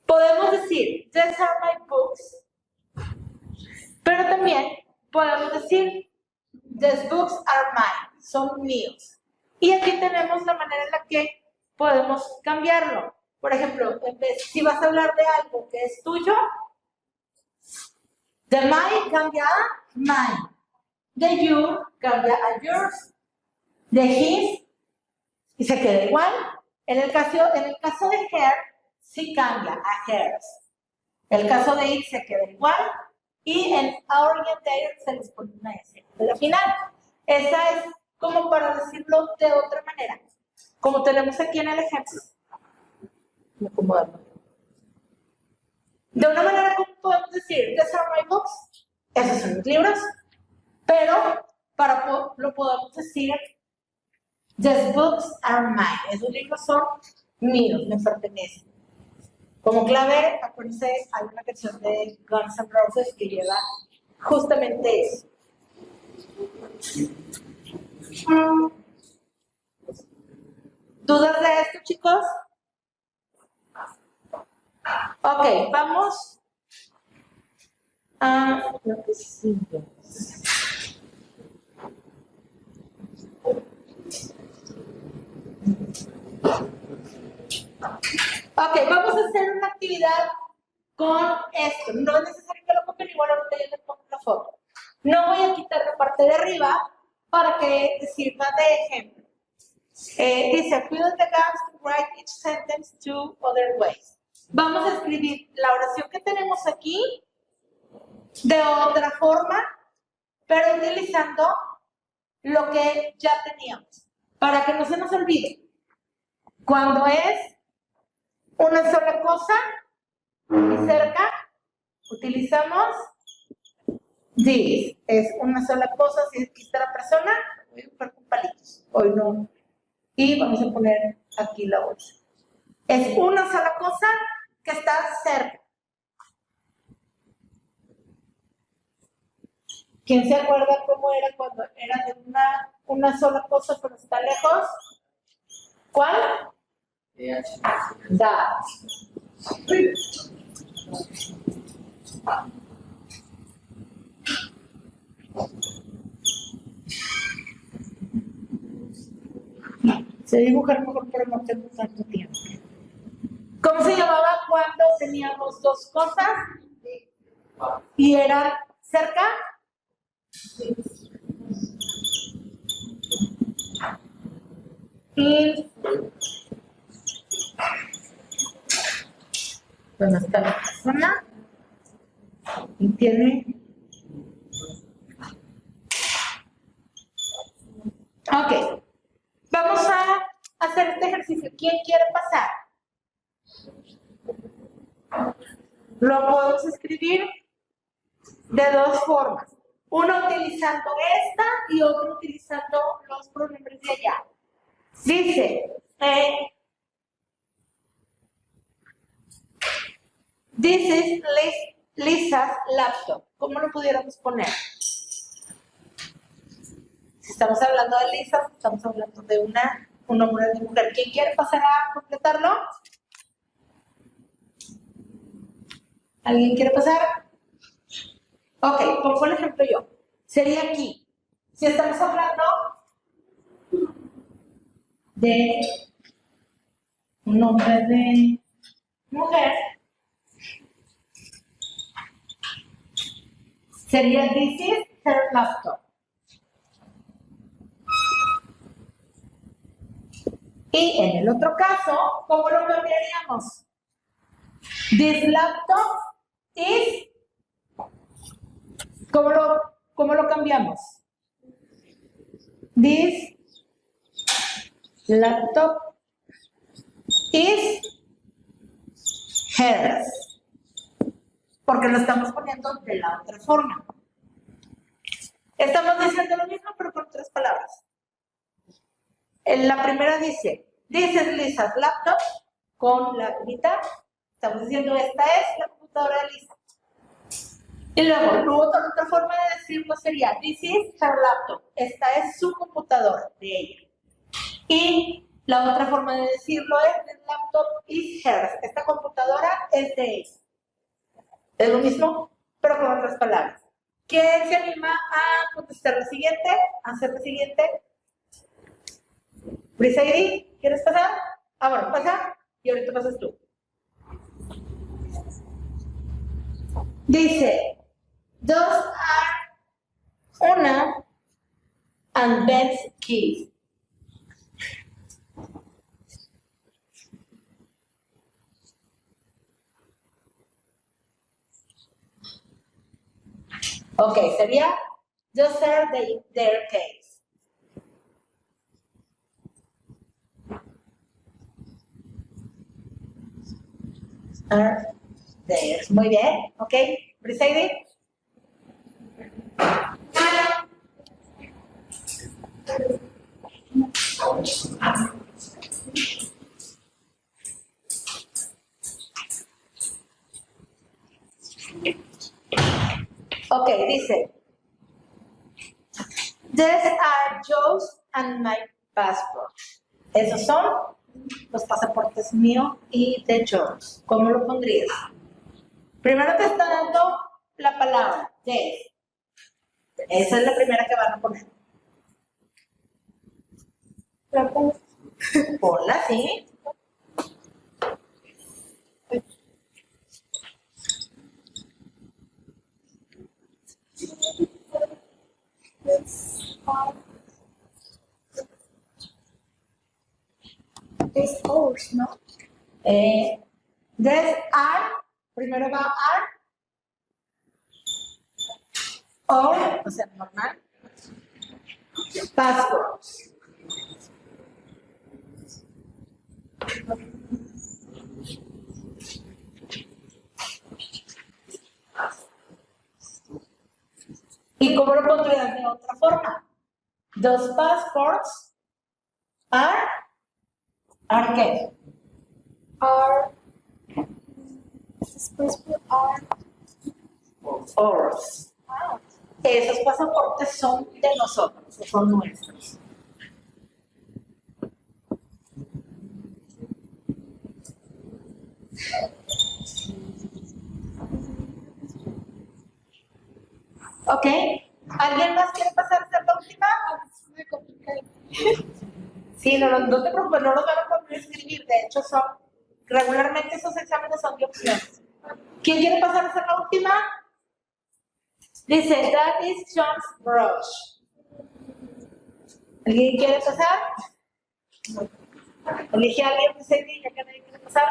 Podemos decir, these are my books, pero también podemos decir, these books are mine, son míos. Y aquí tenemos la manera en la que podemos cambiarlo. Por ejemplo, si vas a hablar de algo que es tuyo, de my cambia a mine. De you cambia a yours. De his y se queda igual. En el caso de her, sí cambia a hers. El caso de it se queda igual. Y en our y en their se les pone una S de la final. Esa es como para decirlo de otra manera. Como tenemos aquí en el ejemplo. Me acomodo. De una manera como podemos decir, these are my books, esos son mis libros, pero lo podemos decir, these books are mine, esos libros son míos, me pertenecen. Como clave, acuérdense, hay una canción de Guns N' Roses que lleva justamente eso. ¿Dudas de esto, chicos? Ok, vamos a lo que sigue. Ok, vamos a hacer una actividad con esto. No es necesario que lo copien, igual ahorita ya les pongo la foto. No voy a quitar la parte de arriba para que sirva de ejemplo. Dice, fill in the gaps to write each sentence two other ways. Vamos a escribir la oración que tenemos aquí de otra forma, pero utilizando lo que ya teníamos, para que no se nos olvide. Cuando es una sola cosa y cerca, utilizamos this. Es una sola cosa, si aquí está la persona, voy a buscar con palitos, hoy no. Y vamos a poner aquí la otra. Es una sola cosa que está cerca. ¿Quién se acuerda cómo era cuando era de una sola cosa pero está lejos? ¿Cuál? That. Se dibujar mejor, pero no tengo tanto tiempo. ¿Cómo se llamaba cuando teníamos dos cosas y eran cerca? Y ¿dónde está la persona? Y tiene. Ok. Vamos a hacer este ejercicio. ¿Quién quiere pasar? Lo podemos escribir de dos formas. Uno utilizando esta y otro utilizando los pronombres de allá. Dice, this is Lisa's laptop. ¿Cómo lo pudiéramos poner? Si estamos hablando de Lisa, estamos hablando de un hombre de mujer. ¿Quién quiere pasar a completarlo? ¿Alguien quiere pasar? Ok, pongo el ejemplo yo. Sería aquí. Si estamos hablando de un nombre de mujer, sería this is her laptop. Y en el otro caso, ¿cómo lo cambiaríamos? This laptop is. ¿Cómo lo cambiamos? This laptop is hers. Porque lo estamos poniendo de la otra forma. Estamos diciendo lo mismo, pero con otras palabras. En la primera dice, this is Lisa's laptop, con la mitad. Estamos diciendo, esta es la computadora de Lisa. Y luego, otra forma de decirlo sería, this is her laptop. Esta es su computadora, de ella. Y la otra forma de decirlo es, the laptop is hers. Esta computadora es de ella. Es lo mismo, pero con otras palabras. ¿Quién se anima a contestar la siguiente? A hacer la siguiente. Brisaidi, ¿quieres pasar? Ah, bueno, pasa. Y ahorita pasas tú. Dice, those are Una and Ben's keys. Ok, sería those are their keys. Are theirs. Muy bien, ok. Briseide. Ok, dice. These are yours and my passport. Esos son los pasaportes mío y de George. ¿Cómo lo pondrías? Primero te está dando la palabra, this. Esa es la primera que van a poner. Ponla así. Es ours, ¿no? These are, primero va are, or, o sea, normal, passports. ¿Y cómo lo pondrías de otra forma? Those passports are qué? Our passport are Ours. Esos pasaportes son de nosotros, son nuestros. ¿Ok? ¿Alguien más quiere pasar a ser la última? es muy complicado. Sí, no te preocupes, no los van a poder escribir. De hecho, regularmente esos exámenes son de opciones. ¿Quién quiere pasar a ser la última? Dice, that is John's brush. ¿Alguien quiere pasar? Elige a alguien, dice, ya que nadie quiere pasar.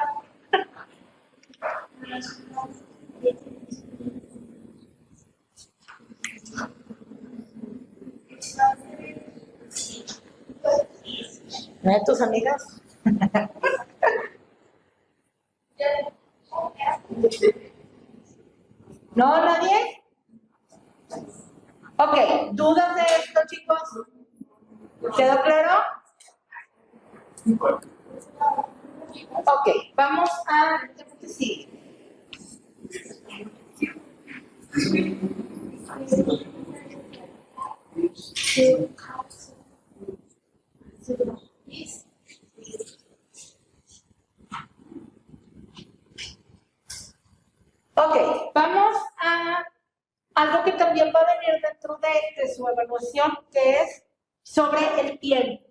¿No de tus amigas? ¿No, nadie? Ok, ¿dudas de esto, chicos? ¿Quedó claro? Ok, vamos a... ¿Qué sigue? Ok, vamos a algo que también va a venir dentro de su evaluación, que es sobre el tiempo.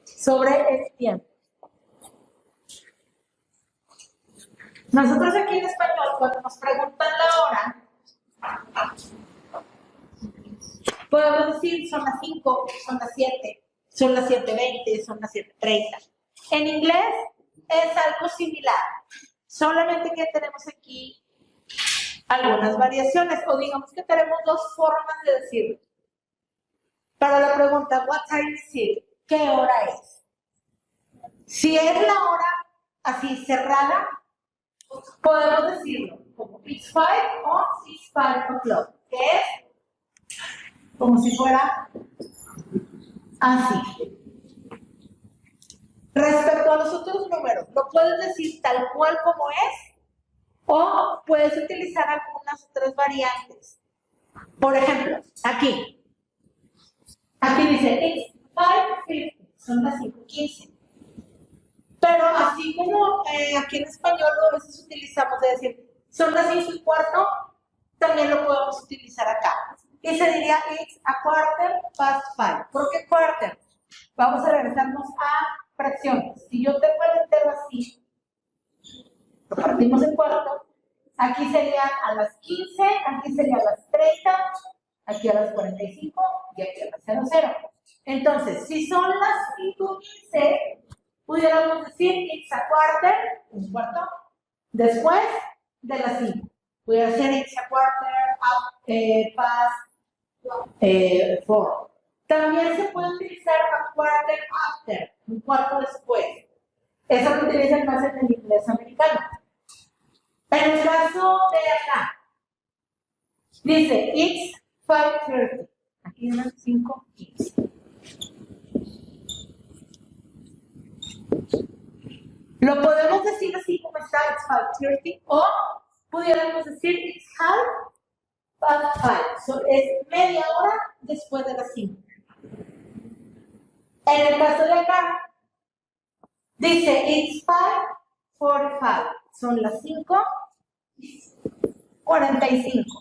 Sobre el tiempo. Nosotros aquí en español, cuando nos preguntan la hora, podemos decir son las 5, son las 7, son las 7:20, son las 7:30. En inglés es algo similar, solamente que tenemos aquí algunas variaciones, o digamos que tenemos dos formas de decirlo. Para la pregunta, what time is it? ¿Qué hora es? Si es la hora así cerrada, podemos decirlo como it's 5 o it's 5 o'clock, que es como si fuera así. Respecto a los otros números, lo puedes decir tal cual como es o puedes utilizar algunas otras variantes. Por ejemplo, aquí dice it's 5:50, son las 5:15. Pero así como aquí en español a veces utilizamos de decir son las 5:15, también lo podemos utilizar acá. Y se diría it's 5:15. ¿Por qué quarter? Vamos a regresarnos a fracciones. Si yo tengo el entero así, lo partimos en cuarto, aquí sería a las 15, aquí sería a las 30, aquí a las 45 y aquí a las 00. Entonces, si son las 5:15, pudiéramos decir it's a quarter, un cuarto, después de las 5. Pudiera ser it's a quarter past 4. También se puede utilizar a quarter after, un cuarto después. Eso lo utilizan más en el inglés americano. En el caso de acá, Dice, it's 5:30. Aquí eran 5:15. Lo podemos decir así como está, it's 5:30, o pudiéramos decir, it's 5:30. So, es media hora después de las 5. En el caso de acá, dice, it's 5:45. Son las 5:45.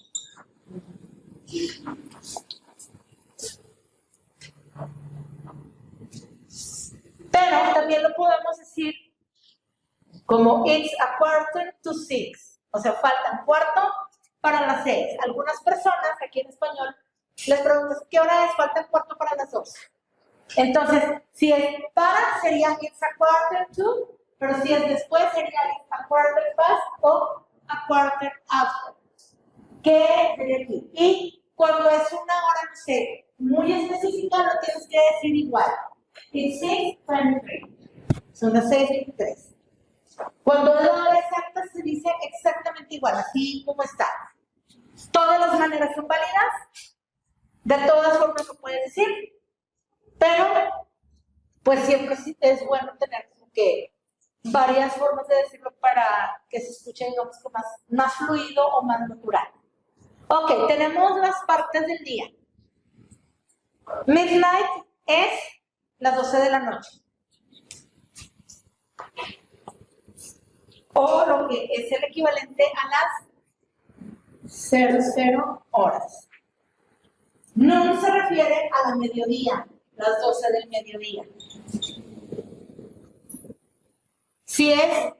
Pero también lo podemos decir como it's 5:45. O sea, faltan cuarto para las 6. Algunas personas aquí en español les preguntas ¿qué hora es? Faltan cuarto para las 2. Entonces, si es para, sería it's 1:45, pero si es después, sería it's 1:45 o 1:15. ¿Qué sería aquí? Y cuando es una hora, no sé, muy específica, lo tienes que decir igual. It's 6:23. Son las 6:23. Cuando es la hora exacta, se dice exactamente igual, así como está. Todas las maneras son válidas. De todas formas lo puedes decir. Pero, pues siempre es bueno tener como que varias formas de decirlo para que se escuche, digamos, más fluido o más natural. Ok, tenemos las partes del día. Midnight es las 12 de la noche. O lo que es el equivalente a las 00 horas. No se refiere a la mediodía, las 12 del mediodía. Si es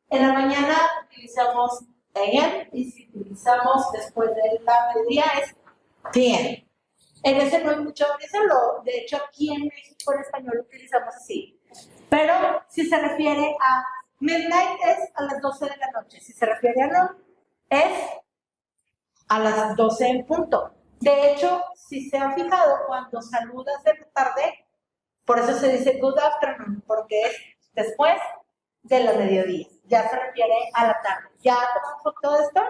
en la mañana, utilizamos AM, y si utilizamos después de la mediodía es PM. En ese no hay mucho variación, de hecho aquí en México en español lo utilizamos así. Pero si se refiere a midnight es a las 12 de la noche, si se refiere a noon es a las 12 en punto. De hecho, si se han fijado, cuando saludas de la tarde, por eso se dice good afternoon, porque es después de la mediodía. Ya se refiere a la tarde. ¿Ya tomamos todo esto?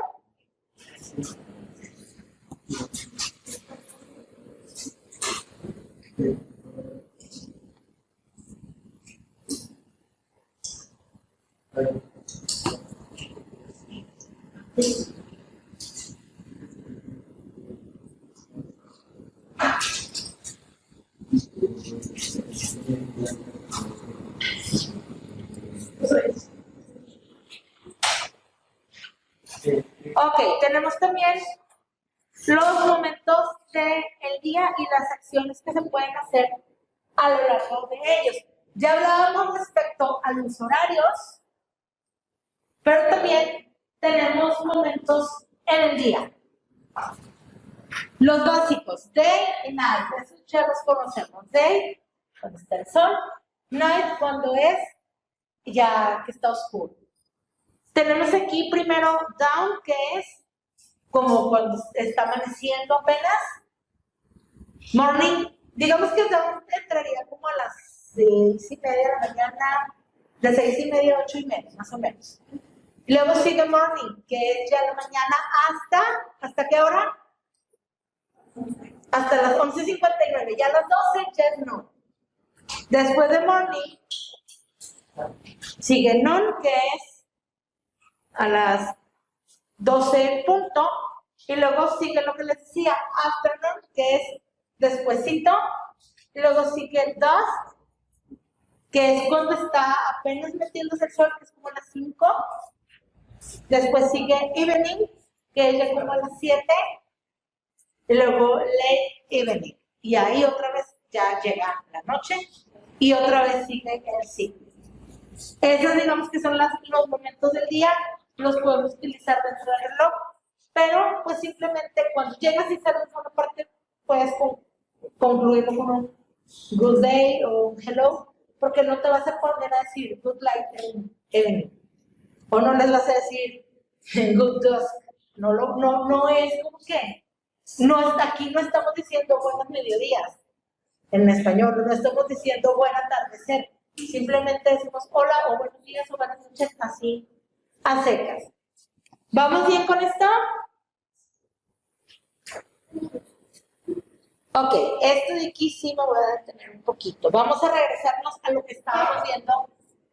Ok, tenemos también los momentos del día y las acciones que se pueden hacer a lo largo de ellos. Ya hablábamos respecto a los horarios, pero también tenemos momentos en el día. Los básicos, day y night, esos ya los conocemos. Day, cuando está el sol, night, cuando es ya que está oscuro. Tenemos aquí primero dawn, que es como cuando está amaneciendo apenas. Morning, digamos que dawn entraría como a las 6:30 de la mañana, de 6:30 a 8:30, más o menos. Luego sigue morning, que es ya la mañana ¿hasta qué hora? Hasta las 11:59, ya a las 12 ya es noon. Después de morning, sigue noon, que es a las 12 en punto, y luego sigue lo que les decía, afternoon, que es despuesito, y luego sigue dusk, que es cuando está apenas metiéndose el sol, que es como a las 5, después sigue evening, que es ya como a las 7, y luego late evening, y ahí otra vez ya llega la noche, y otra vez sigue el ciclo. Esos digamos que son los momentos del día, los podemos utilizar dentro del reloj, pero pues simplemente cuando llegas y sales a una parte, puedes concluirlo con un good day o un hello, porque no te vas a poner a decir good light evening, o no les vas a decir good dusk, no es como que, aquí no estamos diciendo buenos mediodías, en español, no estamos diciendo buen atardecer, simplemente decimos hola o buenos días o buenas noches, así a secas. ¿Vamos bien con esto? Ok, esto de aquí sí me voy a detener un poquito. Vamos a regresarnos a lo que estábamos viendo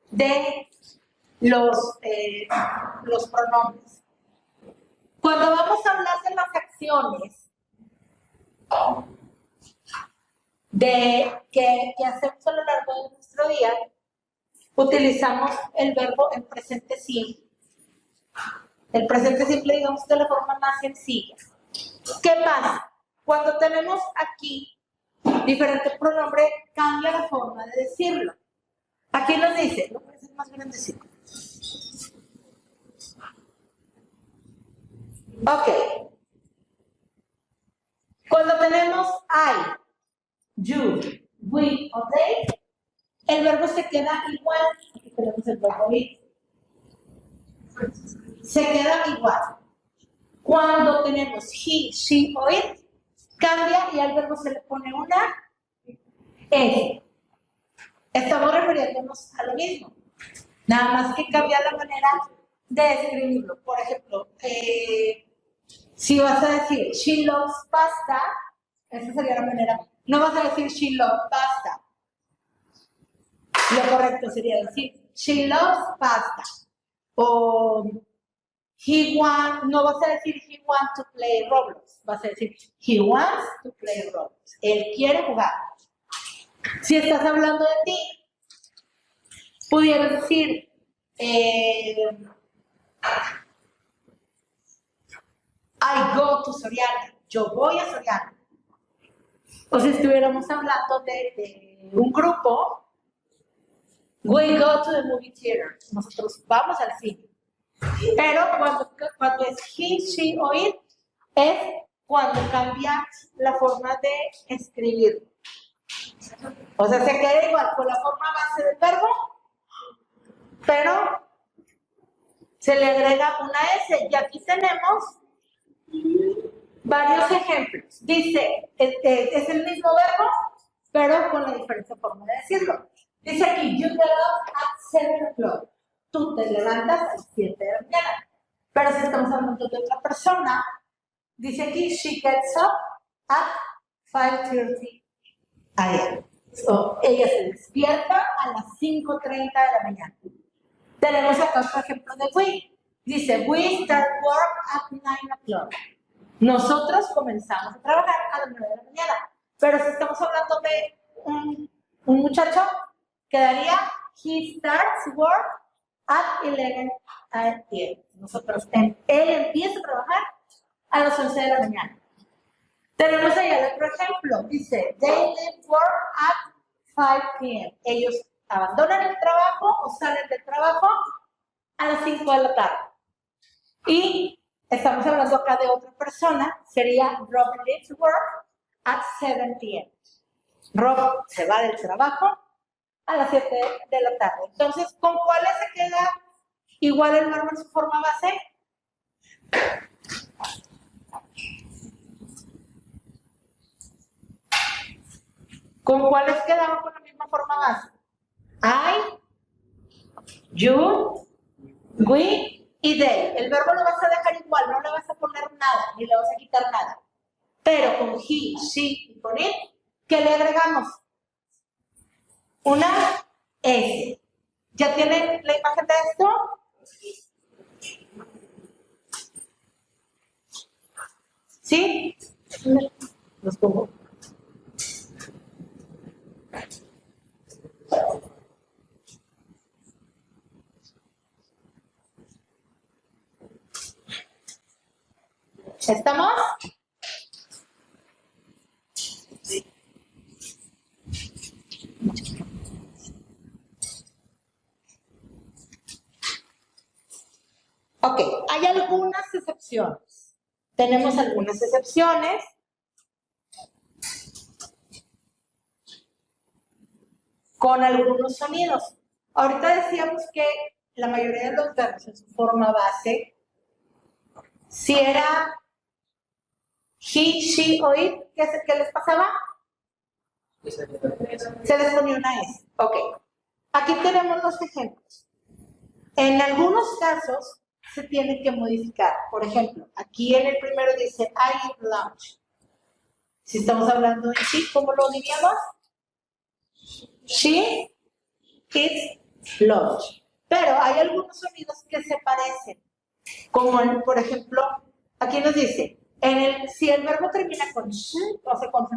de los pronombres. Cuando vamos a hablar de las acciones que hacemos a lo largo de nuestro día, utilizamos el verbo en presente simple. El presente simple, digamos, de la forma más sencilla. ¿Qué pasa? Cuando tenemos aquí diferente pronombre, cambia la forma de decirlo. Aquí nos dice, lo voy a hacer más grandecito. Ok. Cuando tenemos I, you, we o they, el verbo se queda igual. Aquí tenemos el verbo be. Se queda igual. Cuando tenemos he, she o it, cambia y al verbo se le pone una S. Estamos refiriéndonos a lo mismo. Nada más que cambia la manera de escribirlo. Por ejemplo, si vas a decir she loves pasta, esa sería la manera. No vas a decir she loves pasta. Lo correcto sería decir she loves pasta. O no vas a decir he wants to play Roblox. Vas a decir he wants to play Roblox. Él quiere jugar. Si estás hablando de ti, pudieras decir I go to Soriana. Yo voy a Soriana. O si estuviéramos hablando de un grupo, we go to the movie theater. Nosotros vamos al cine. Pero cuando es he, she o it, es cuando cambia la forma de escribirlo. O sea, se queda igual con la forma base del verbo, pero se le agrega una S. Y aquí tenemos varios ejemplos. Dice, es el mismo verbo, pero con la diferente forma de decirlo. Dice aquí, you get up at 7 o'clock. Tú te levantas a las 7 de la mañana. Pero si estamos hablando de otra persona, dice aquí, she gets up at 5:30 a.m. So, ella se despierta a las 5:30 de la mañana. Tenemos acá otro ejemplo de we. Dice, we start work at 9 o'clock. Nosotros comenzamos a trabajar a las 9 de la mañana. Pero si estamos hablando de un muchacho, quedaría, he starts work at 11 a.m. Nosotros, él empieza a trabajar a las 11 de la mañana. Tenemos ahí el otro ejemplo. Dice, they leave work at 5 p.m. Ellos abandonan el trabajo o salen del trabajo a las 5 de la tarde. Y estamos hablando acá de otra persona. Sería, Rob leaves work at 7 p.m. Rob se va del trabajo a las 7 de la tarde. Entonces, ¿con cuáles se queda igual el verbo en su forma base? ¿Con cuáles quedamos con la misma forma base? I, you, we y they. El verbo lo vas a dejar igual, no le vas a poner nada, ni le vas a quitar nada. Pero con he, she y con it, ¿qué le agregamos? Una S. ¿Ya tienen la imagen de esto? ¿Sí? Los pongo. ¿Estamos? Sí. Ok, hay algunas excepciones. Tenemos algunas excepciones. Con algunos sonidos. Ahorita decíamos que la mayoría de los verbos en su forma base, si era he, she o it, ¿qué les pasaba? Se les ponía una S. Ok. Aquí tenemos los ejemplos. En algunos casos se tiene que modificar. Por ejemplo, aquí en el primero dice I eat lunch. Si estamos hablando de she, ¿cómo lo diríamos? She eats lunch. Pero hay algunos sonidos que se parecen. Como, por ejemplo, aquí nos dice, si el verbo termina con sh, o sea, con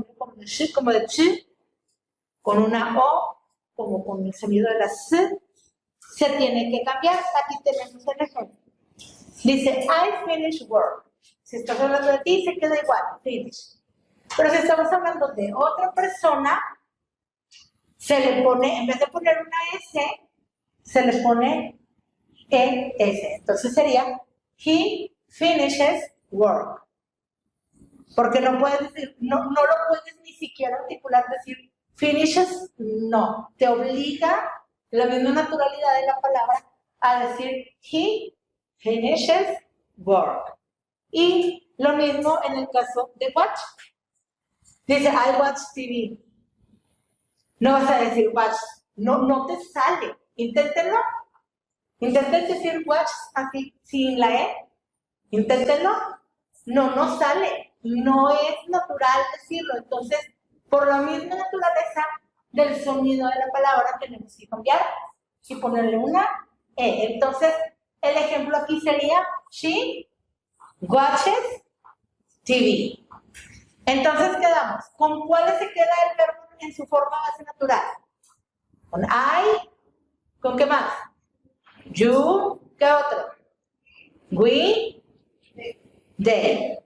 sh, como de ch, con una o, como con el sonido de la s, se tiene que cambiar. Aquí tenemos el ejemplo. Dice, I finish work. Si estás hablando de ti, se queda igual, finish. Pero si estamos hablando de otra persona, se le pone, en vez de poner una S, se le pone ES. Entonces sería, he finishes work. Porque no puedes decir, no lo puedes ni siquiera articular, decir finishes, no. Te obliga la misma naturalidad de la palabra a decir he finishes work. Y lo mismo en el caso de watch. Dice, I watch TV. No vas a decir watch, no te sale. Inténtenlo. Intenten decir watch así, sin la E. Inténtenlo. No sale. No es natural decirlo. Entonces, por la misma naturaleza del sonido de la palabra, tenemos que cambiar y ponerle una E. Entonces, el ejemplo aquí sería, she watches TV. Entonces quedamos, ¿con cuáles se queda el verbo en su forma base natural? Con I, ¿con qué más? You, ¿qué otro? We, they.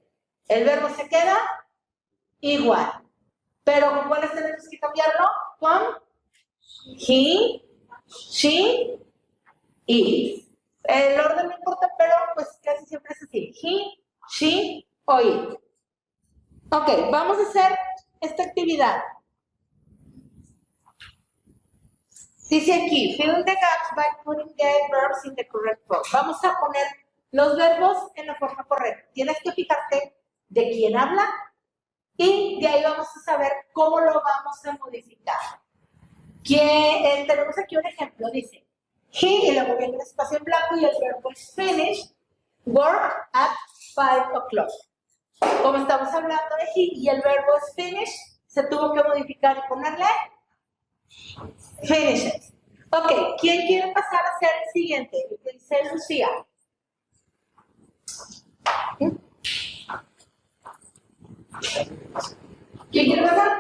El verbo se queda igual. Pero ¿con cuáles tenemos que cambiarlo? Con he, she, it. El orden no importa, pero pues casi siempre es así. He, she o it. Ok, vamos a hacer esta actividad. Dice aquí, fill the gaps by putting the verbs in the correct form. Vamos a poner los verbos en la forma correcta. Tienes que fijarte de quién habla y de ahí vamos a saber cómo lo vamos a modificar. Tenemos aquí un ejemplo, dice, he, y luego viene el espacio en blanco y el verbo es finish, work at 5 o'clock. Como estamos hablando de he y el verbo es finish, se tuvo que modificar y ponerle finishes. Ok, ¿quién quiere pasar a ser el siguiente? Dice Lucía. ¿Quién quiere pasar?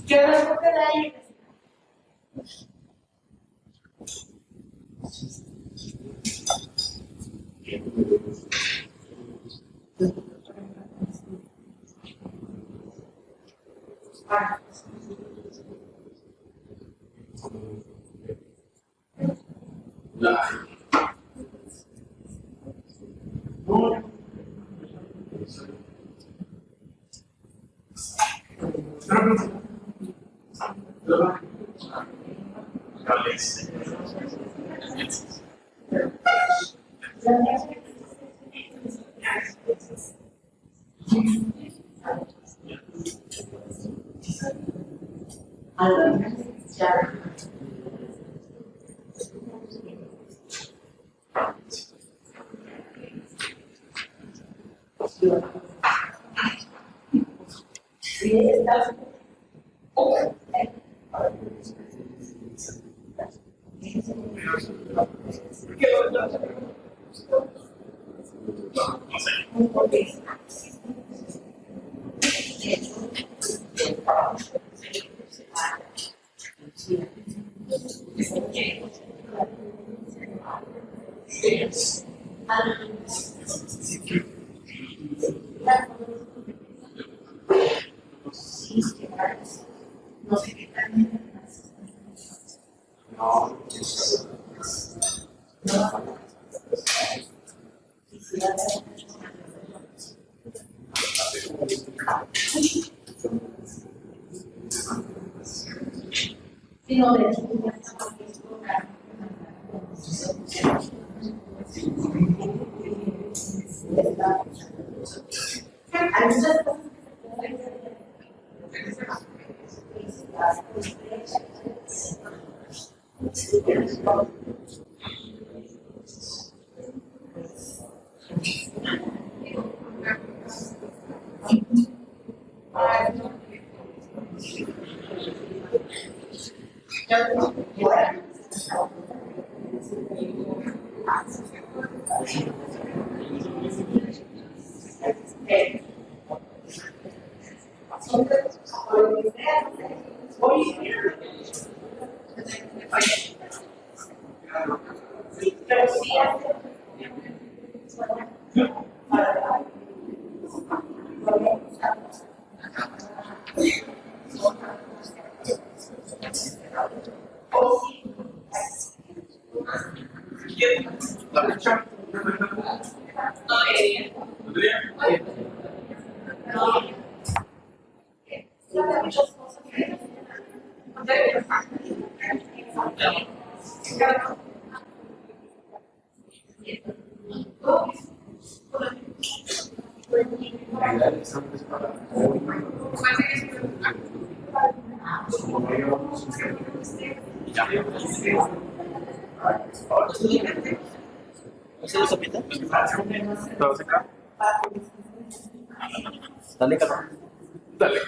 ¿Qué verbo queda ahí? Hay muchas cosas ¿Hacer sopita? ¿Lo vas a sacar? Dale, cabrón. Dale.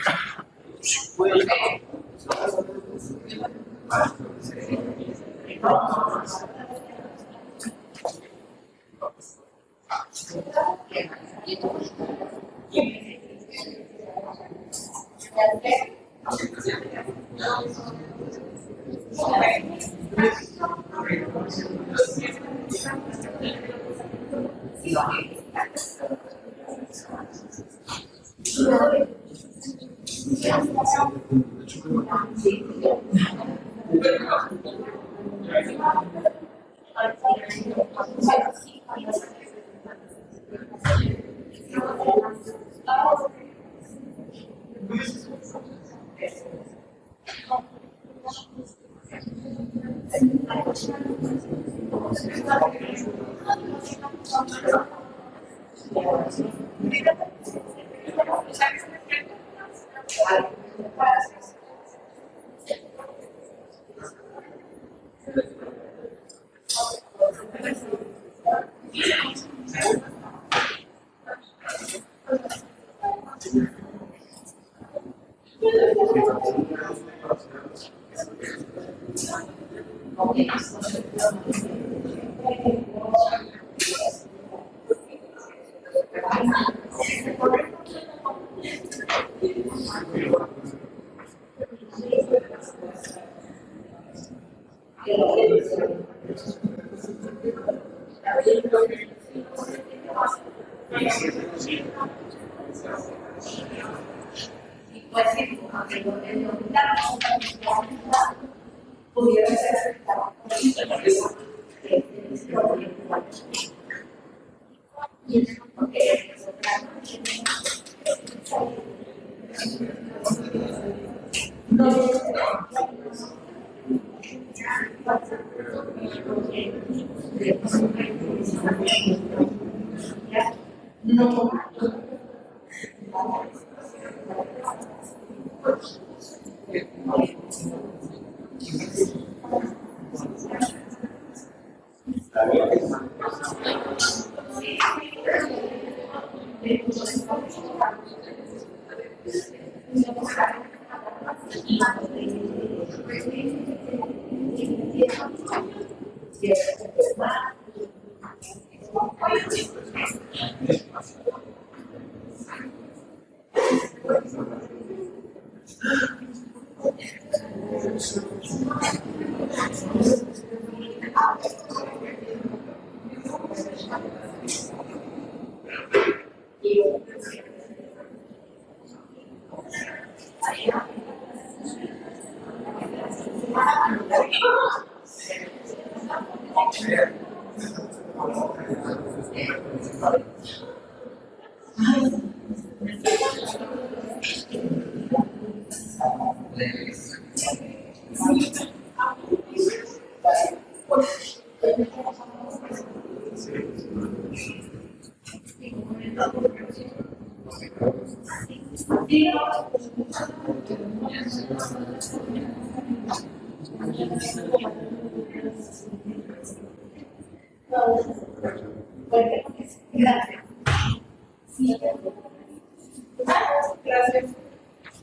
Gracias.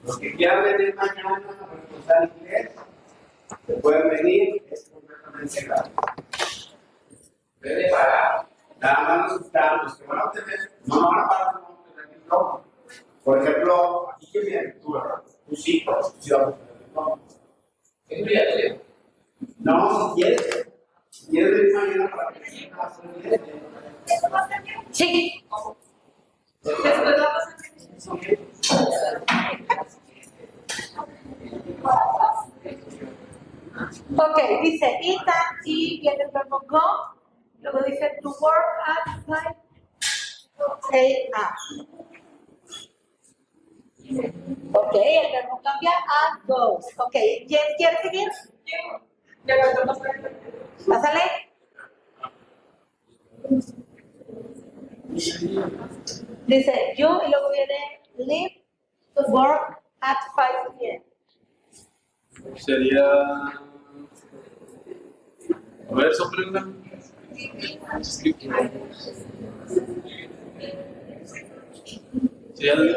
Los que quieran venir mañana a reforzar inglés, se pueden venir, es completamente gratis. Debe pagar. Nada más los que van a tener, no van a pagar, no van a tener diploma. Por ejemplo, aquí que viene tú, tus hijos, si van a tener diploma. No, si quieres venir mañana para que se haga inglés. Sí. Después vamos a Ok, dice eat y viene el verbo go. Luego dice to work at 5 a.m. Ok, el verbo cambia a goes. Ok, ¿quién quiere seguir? Pásale. Dice you y luego viene leave to work at 5 p.m. Sería. A ver, sorprenda. Sería de.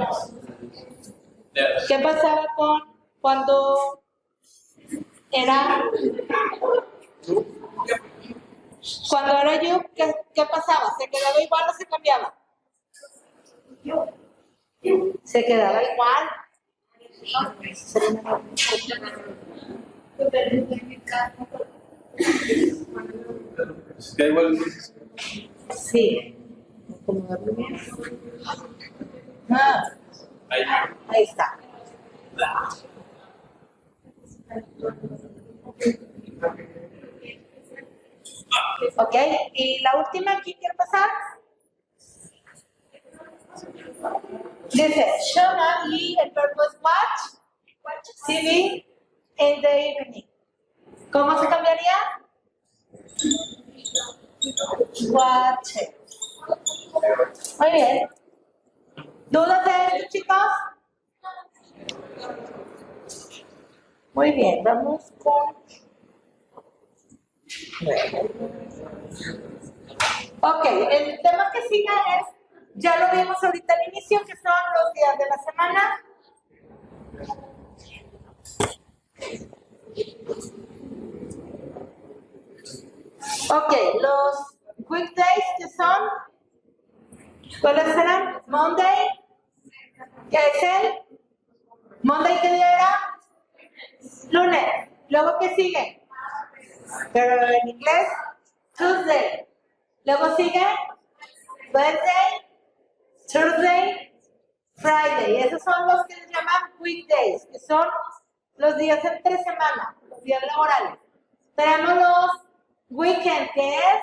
¿Qué pasaba cuando era yo? ¿Qué pasaba? ¿Se quedaba igual o se cambiaba? Se quedaba igual. Se queda igual. Sí. Acomodarlo bien. Ah, ahí está. Ok, y la última, ¿quién quiere pasar? Dice, Shona y el verbo es watch TV in the evening. ¿Cómo se cambiaría? Watch it. Muy bien. ¿Dudas de esto, chicos? Muy bien, vamos con... Ok, el tema que sigue es, ya lo vimos ahorita al inicio, que son los días de la semana. Ok, los weekdays que son, ¿cuáles serán? Monday, ¿qué es el? Monday, ¿qué día era? Lunes. Luego, ¿qué sigue? Pero en inglés, Tuesday. Luego sigue Wednesday, Thursday, Friday. Esos son los que se llaman weekdays, que son los días entre semana, los días laborales. Tenemos los weekend, que es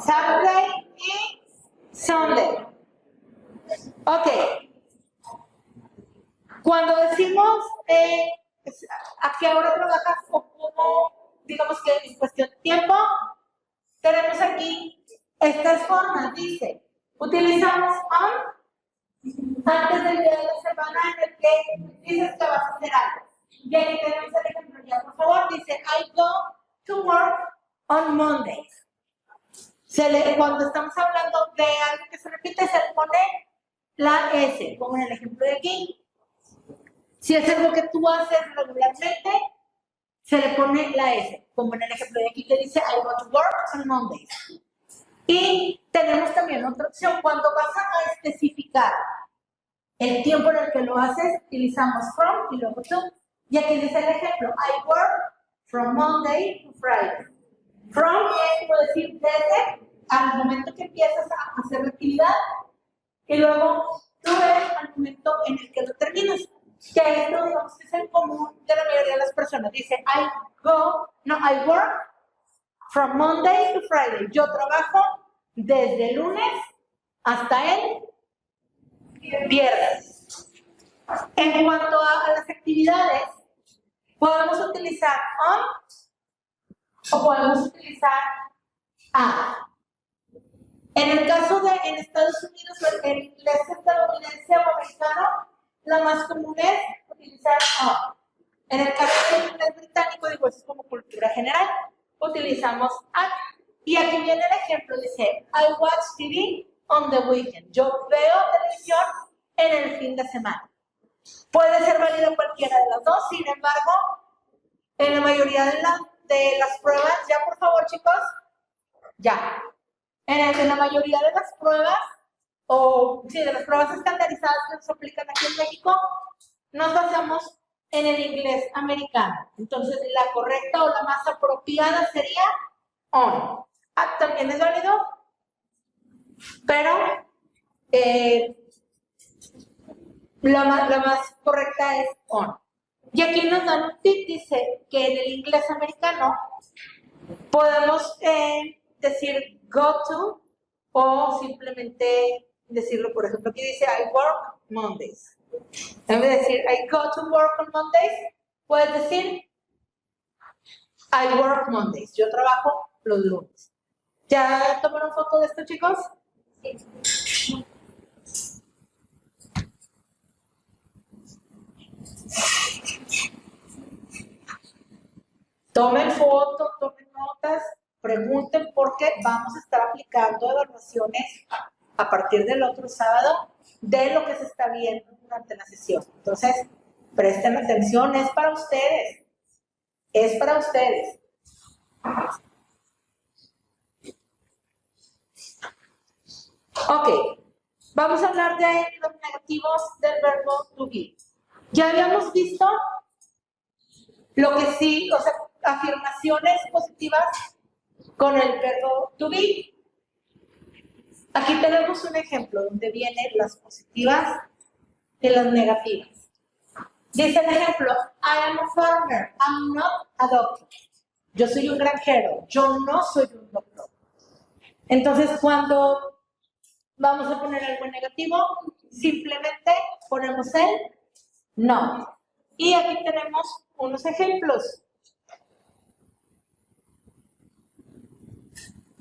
Saturday y Sunday. Ok. Cuando decimos a qué hora trabajas o cómo, digamos que en cuestión de tiempo, tenemos aquí estas formas. Dice, utilizamos on antes del día de la semana en el que dices que vas a hacer algo. Y aquí tenemos el ejemplo ya, por favor. Dice, I go to work on Mondays. Cuando estamos hablando de algo que se repite, se le pone la S, como en el ejemplo de aquí. Si es algo que tú haces regularmente, se le pone la S, como en el ejemplo de aquí que dice I go to work on Mondays. Y tenemos también otra opción, cuando vas a especificar el tiempo en el que lo haces, utilizamos from y luego to. Y aquí dice el ejemplo, I work from Monday to Friday. From es como decir desde al momento que empiezas a hacer la actividad y luego tú ves al momento en el que lo terminas. Que esto, digamos, es el común de la mayoría de las personas. Dice, I work from Monday to Friday. Yo trabajo desde lunes hasta el viernes. En cuanto a las actividades, podemos utilizar on o podemos utilizar a. En el caso de en Estados Unidos, el inglés estadounidense o americano, lo más común es utilizar on. En el caso del inglés británico, digo, eso es como cultura general, utilizamos at. Y aquí viene el ejemplo, dice, I watch TV on the weekend. Yo veo televisión en el fin de semana. Puede ser válido cualquiera de las dos, sin embargo, en la mayoría de las pruebas, ya por favor chicos, ya. En la mayoría de las pruebas, o sí, de las pruebas estandarizadas que se aplican aquí en México, nos basamos en el inglés americano. Entonces, la correcta o la más apropiada sería on. At también es válido, pero la más correcta es on. Y aquí nos dan un tip, dice que en el inglés americano podemos decir go to o simplemente decirlo, por ejemplo, aquí dice I work Mondays. En vez de decir I go to work on Mondays, puedes decir I work Mondays. Yo trabajo los lunes. ¿Ya tomaron foto de esto, chicos? Sí. Tomen fotos, tomen notas, pregunten porque vamos a estar aplicando evaluaciones a partir del otro sábado de lo que se está viendo durante la sesión. Entonces, presten atención, es para ustedes. Es para ustedes. Ok, vamos a hablar de los negativos del verbo to be. Ya habíamos visto lo que sí, o sea, afirmaciones positivas con el verbo to be. Aquí tenemos un ejemplo donde vienen las positivas y las negativas. Dice el ejemplo, I am a farmer, I'm not a doctor. Yo soy un granjero, yo no soy un doctor. Entonces, cuando vamos a poner algo negativo, simplemente ponemos el no. Y aquí tenemos unos ejemplos.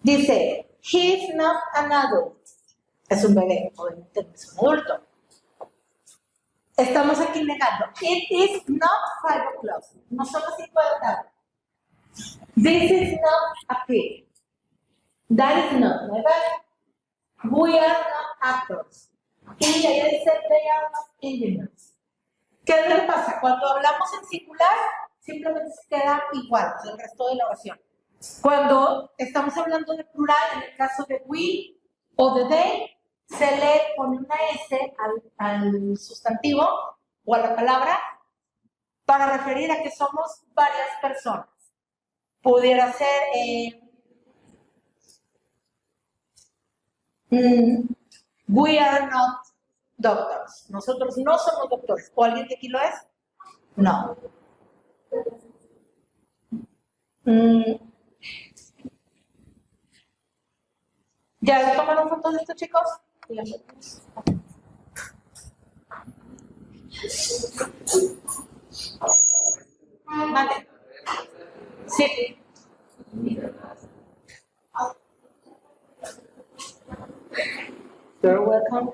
Dice, he is not an adult. Es un bebé, obviamente no es un adulto. Estamos aquí negando. It is not 5 o'clock. No son las 5 de la tarde. This is not a pig. That is not, ¿verdad? We are not actors. Y ella dice, they are not engineers. ¿Qué le pasa? Cuando hablamos en singular, simplemente se queda igual el resto de la oración. Cuando estamos hablando de plural, en el caso de we o de they, se le pone una S al sustantivo o a la palabra para referir a que somos varias personas. Pudiera ser we are not doctors. Nosotros no somos doctores. ¿O alguien de aquí lo es? No. ¿Ya tomaron fotos de estos chicos? Vale. Sí. You're welcome.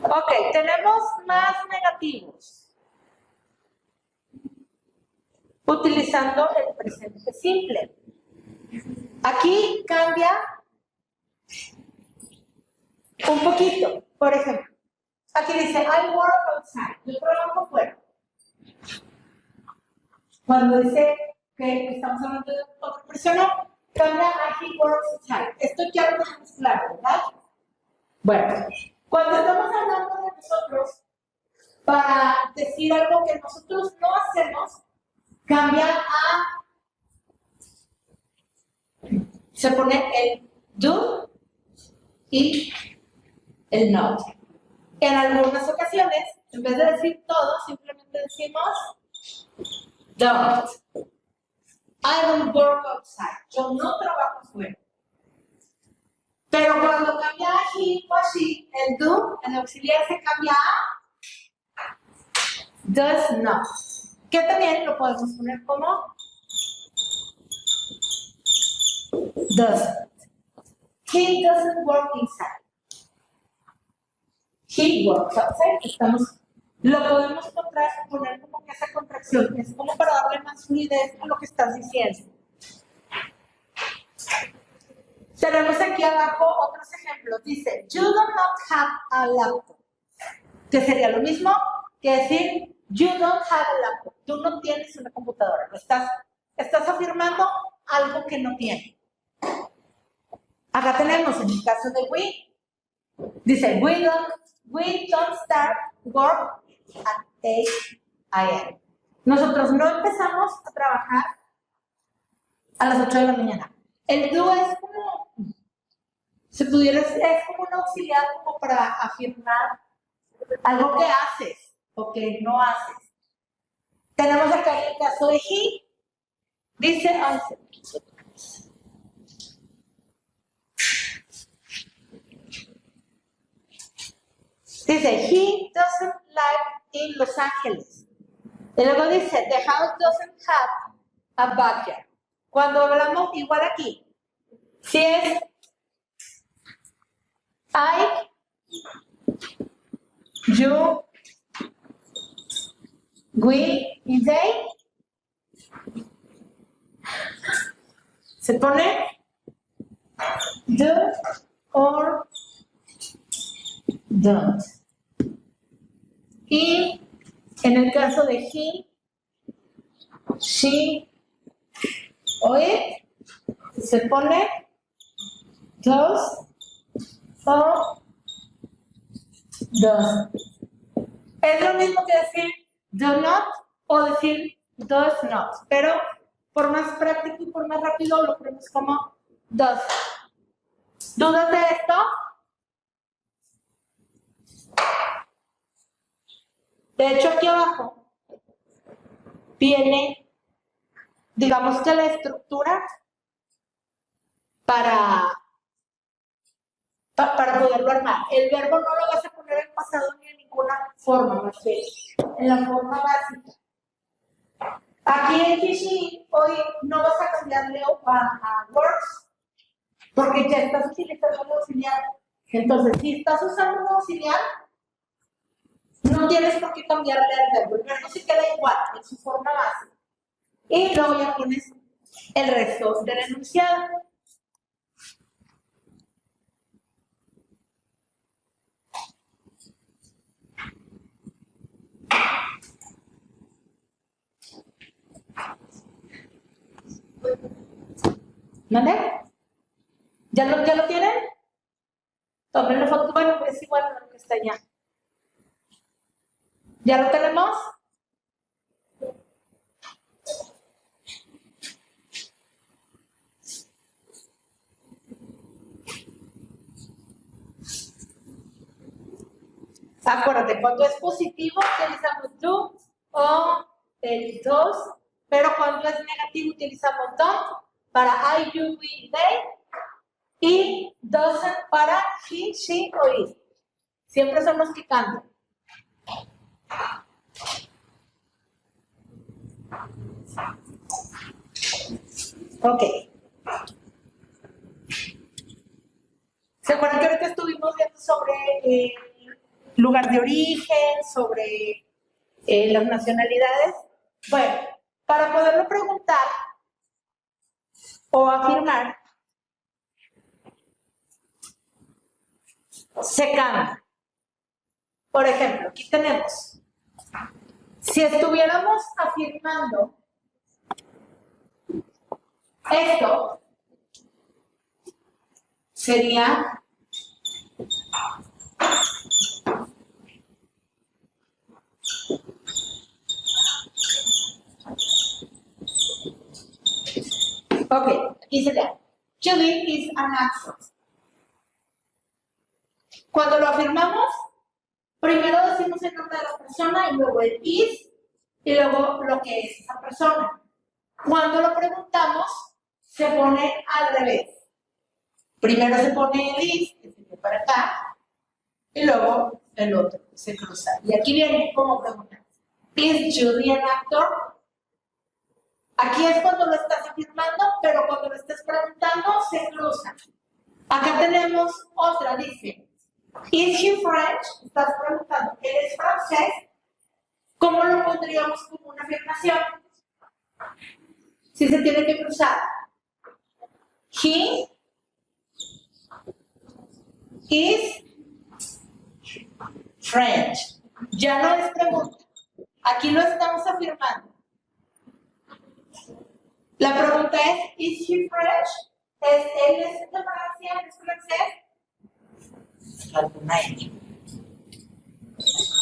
Ok, tenemos más negativos. Utilizando el presente simple. Aquí cambia un poquito. Por ejemplo, aquí dice I work outside. Yo trabajo fuera. Cuando dice que estamos hablando de otra persona, cambia a he works outside. Esto ya lo tenemos claro, ¿verdad? Bueno, cuando estamos hablando de nosotros, para decir algo que nosotros no hacemos, cambia a, se pone el do y el not. En algunas ocasiones, en vez de decir todo, simplemente decimos don't. I don't work outside. Yo no trabajo fuera. Pero cuando cambia a he o she, el do, el auxiliar se cambia a does not. Que también lo podemos poner como doesn't. He doesn't work inside. He works outside. Lo podemos poner como que esa contracción. Es como para darle más fluidez a lo que estás diciendo. Tenemos aquí abajo otros ejemplos. Dice, you do not have a laptop. Que sería lo mismo que decir, you don't have a laptop. Tú no tienes una computadora. Estás afirmando algo que no tienes. Acá tenemos, en el caso de we, dice, we don't start work at 8 a.m. Nosotros no empezamos a trabajar a las 8 de la mañana. El do es como, si pudieras, es como un auxiliar como para afirmar algo que haces o que no haces. Tenemos acá el caso de he. Dice, he doesn't live in Los Ángeles. Y luego dice, the house doesn't have a backyard. Cuando hablamos, igual aquí, si es I, you, we y they, se pone do or don't. Y en el caso de he, she o it, se pone does o does. Es lo mismo que decir do not o decir does not, pero por más práctico y por más rápido lo ponemos como does. ¿Dudas de esto? De hecho, aquí abajo viene, digamos que la estructura para poderlo armar. El verbo no lo vas a poner en pasado ni en ninguna forma, más bien en la forma básica. Aquí en Kishi, hoy no vas a cambiarle a works, porque ya estás utilizando un auxiliar. Entonces, si estás usando un auxiliar, no tienes por qué cambiarle al verbo. El verbo se queda igual, en su forma básica. Y luego ya pones el resto del enunciado. ¿Vale? ¿Ya lo tienen? Tomen la foto. Bueno, es igual a lo que está allá. ¿Ya lo tenemos? Acuérdate, cuando es positivo utilizamos do o el dos, pero cuando es negativo utilizamos don't para I, you, we, they y doesn't para he, she o it. Siempre son los que cambian. Ok. ¿Se acuerdan que ahorita estuvimos viendo sobre lugar de origen, sobre las nacionalidades? Bueno, para poderlo preguntar o afirmar, se cambia. Por ejemplo, aquí tenemos, si estuviéramos afirmando esto, sería ok, aquí sería Julie is an actress. Cuando lo afirmamos, primero decimos el nombre de la persona y luego el is y luego lo que es esa persona. Cuando lo preguntamos, se pone al revés. Primero se pone el is, que se viene para acá, y luego el otro, se cruza. Y aquí viene como pregunta. ¿Is Julie an actor? Aquí es cuando lo estás afirmando, pero cuando lo estás preguntando, se cruza. Acá tenemos otra, dice, Is he French? Estás preguntando, ¿él es francés? ¿Cómo lo pondríamos como una afirmación? Si se tiene que cruzar. He is French. Ya no es pregunta. Aquí lo estamos afirmando. La pregunta es, ¿is he French? ¿Él es de Francia? ¿Es francés? Alguna N.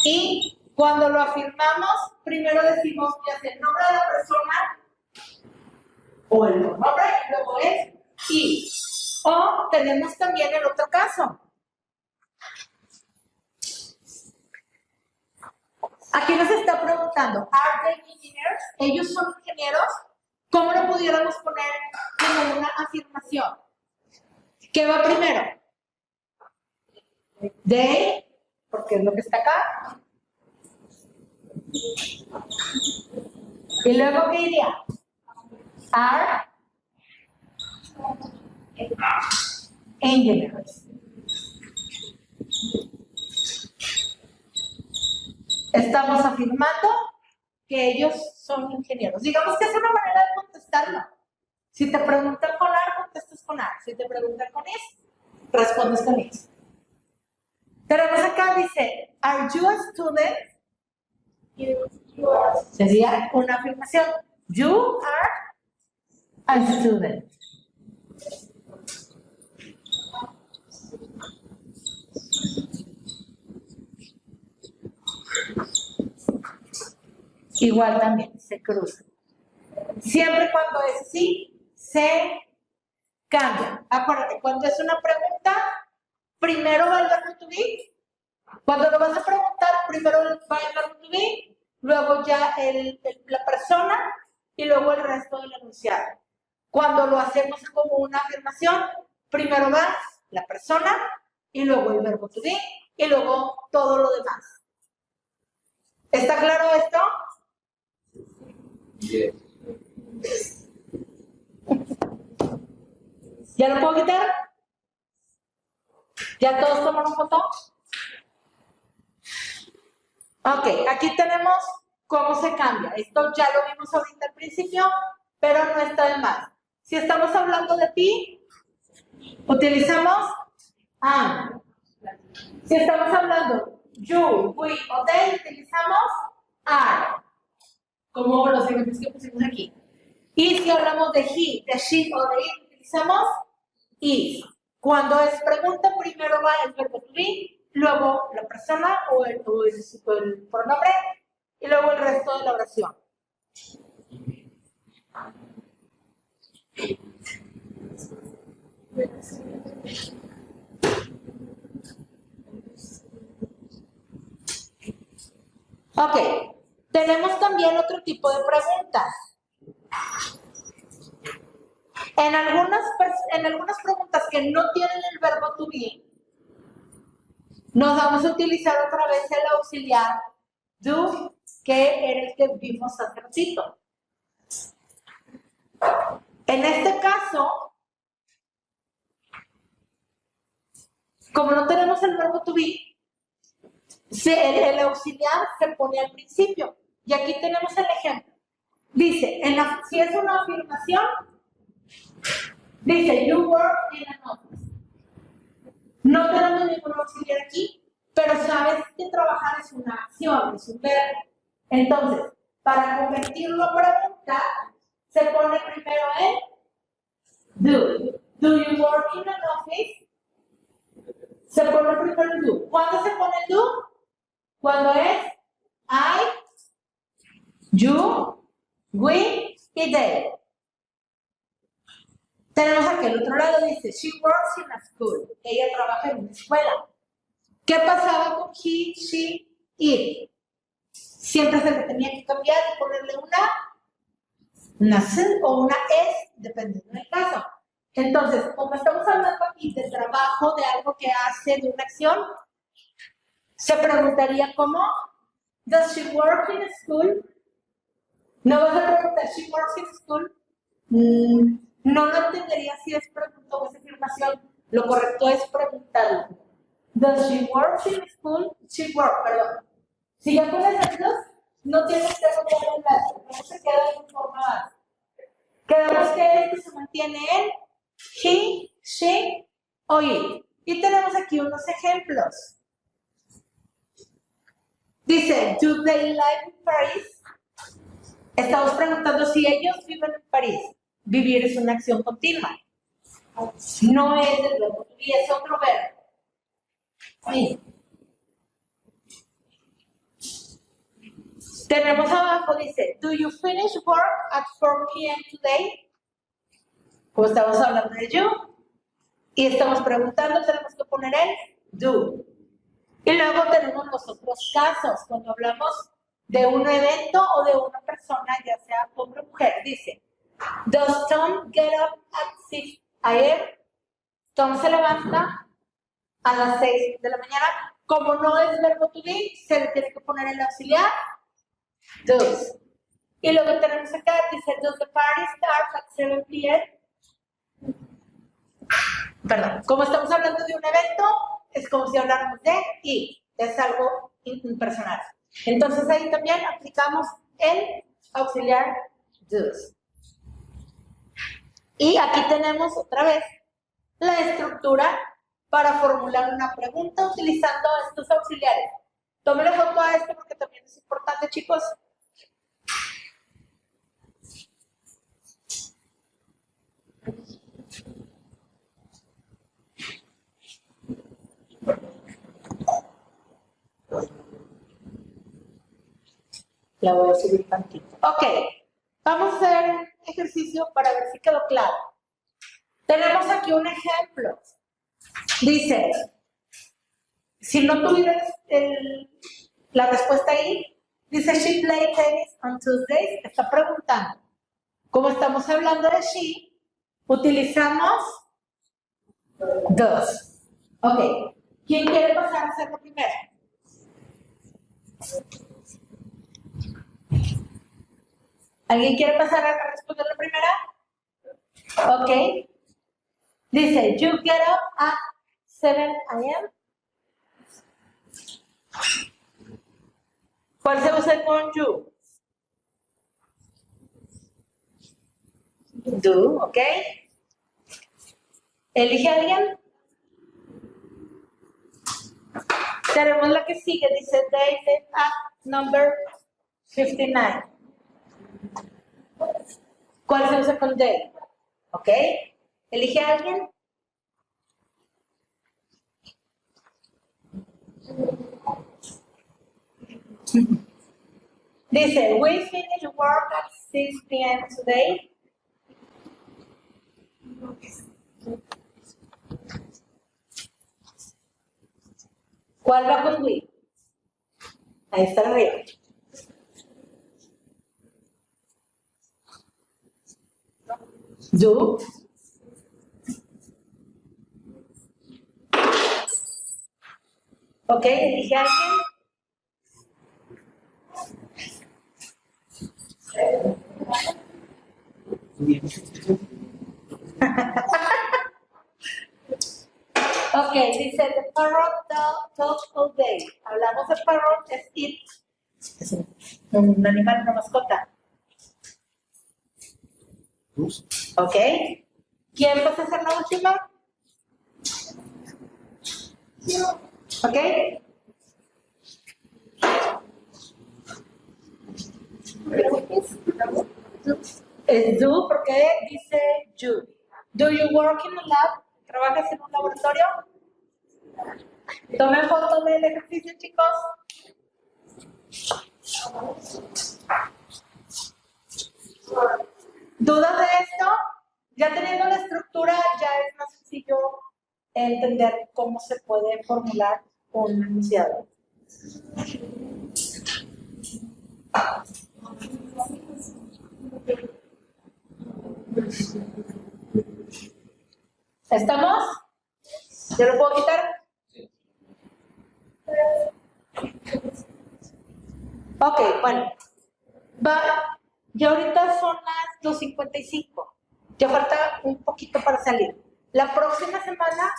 Y cuando lo afirmamos, primero decimos ya sea el nombre de la persona o el nombre y luego es y. O tenemos también el otro caso. Aquí nos está preguntando, ¿are they engineers? ¿Ellos son ingenieros? ¿Cómo lo pudiéramos poner como una afirmación? ¿Qué va primero? They, porque es lo que está acá. Y luego, ¿qué iría? Are engineers. Estamos afirmando que ellos son ingenieros. Digamos que es una manera de contestarlo. Si te preguntan con are, contestas con are. Si te preguntan con is, respondes con is. Tenemos acá, dice, ¿are you a student? Sería una afirmación. You are a student. Igual también, se cruza. Siempre cuando es así, se cambia. Acuérdate, cuando es una pregunta, primero va el verbo to be. Cuando lo vas a preguntar, primero va el verbo to be, luego ya la persona y luego el resto del enunciado. Cuando lo hacemos como una afirmación, primero va la persona y luego el verbo to be y luego todo lo demás. ¿Está claro esto? Yeah. ¿Ya lo puedo quitar? ¿Ya todos tomaron foto? Ok, aquí tenemos cómo se cambia. Esto ya lo vimos ahorita al principio, pero no está de más. Si estamos hablando de ti, utilizamos am. Si estamos hablando you, we o they, utilizamos are. Como los ejemplos que pusimos aquí. Y si hablamos de he, de she o de it, utilizamos is. Cuando es pregunta, primero va el verbo to be, luego la persona o el pronombre y luego el resto de la oración. Ok, tenemos también otro tipo de preguntas. En algunas preguntas que no tienen el verbo to be, nos vamos a utilizar otra vez el auxiliar do, que era el que vimos hace ratito. En este caso, como no tenemos el verbo to be, el auxiliar se pone al principio. Y aquí tenemos el ejemplo. Dice, si es una afirmación, dice, you work in an office. No tenemos ningún auxiliar aquí, pero sabes que trabajar es una acción, es un verbo. Entonces, para convertirlo a pregunta, se pone primero el do. Do you work in an office? Se pone primero el do. ¿Cuándo se pone el do? Cuando es I, you, we y they. Tenemos aquí el otro lado, dice, she works in a school. Ella trabaja en una escuela. ¿Qué pasaba con he, she, it? Siempre se le tenía que cambiar y ponerle una s o una s, dependiendo del caso. Entonces, como estamos hablando aquí de trabajo, de algo que hace, de una acción, se preguntaría ¿cómo? ¿Does she work in a school? No vas a preguntar, ¿she works in a school? No lo entendería si es pregunta o es afirmación. Lo correcto es preguntarlo. Does she work in school? She work, perdón. Si ya pones estos, no tienes que cambiar el lazo, no se queda en forma base. Quedamos que esto se mantiene en he, she o it. Y tenemos aquí unos ejemplos. Dice, do they live in Paris? Estamos preguntando si ellos viven en París. Vivir es una acción continua. No es el verbo to be, es otro verbo. Sí. Tenemos abajo, dice, do you finish work at 4 p.m. today? Como estamos hablando de you. Y estamos preguntando, tenemos que poner el do. Y luego tenemos los otros casos, cuando hablamos de un evento o de una persona, ya sea hombre o mujer. Dice, does Tom get up at 6 a.m.? Tom se levanta a las 6 de la mañana. Como no es verbo to be, se le tiene que poner el auxiliar does. Y lo que tenemos acá dice, does the party start at 7 p.m.? Perdón, como estamos hablando de un evento, es como si habláramos de y, es algo impersonal. Entonces ahí también aplicamos el auxiliar does. Y aquí tenemos otra vez la estructura para formular una pregunta utilizando estos auxiliares. Tómale foto a esto porque también es importante, chicos. La voy a subir tantito. Ok, vamos a hacer un ejercicio para ver si quedó claro. Tenemos aquí un ejemplo. Dice, si no tuvieras la respuesta ahí, dice, she played tennis on Tuesdays. Está preguntando. Como estamos hablando de she, utilizamos does. Ok, ¿quién quiere pasar a hacerlo primero? ¿Alguien quiere pasar a responder la primera? Ok. Dice, you get up at 7 a.m. ¿Cuál se usa con you? Do, ok. ¿Elige a alguien? Tenemos la que sigue, dice, they live at number 59. ¿Cuál se usa con they? ¿Ok? ¿Elige a alguien? Dice, we finish work at 6 p.m. today. ¿Cuál va con we? Ahí está arriba. Do. Ok, elige a alguien. Ok, dice, the parrot talks all day. Hablamos de parrot, es it. Es un animal, una mascota. Ok. ¿Quién va a hacer la última? Ok. Es do porque dice you. Do you work in a lab? ¿Trabajas en un laboratorio? Tomen fotos del ejercicio, chicos. ¿Dudas de esto? Ya teniendo la estructura, ya es más sencillo entender cómo se puede formular un enunciado. ¿Estamos? ¿Ya lo puedo quitar? Ok, bueno. Ya ahorita son las 2:55. Ya falta un poquito para salir. La próxima semana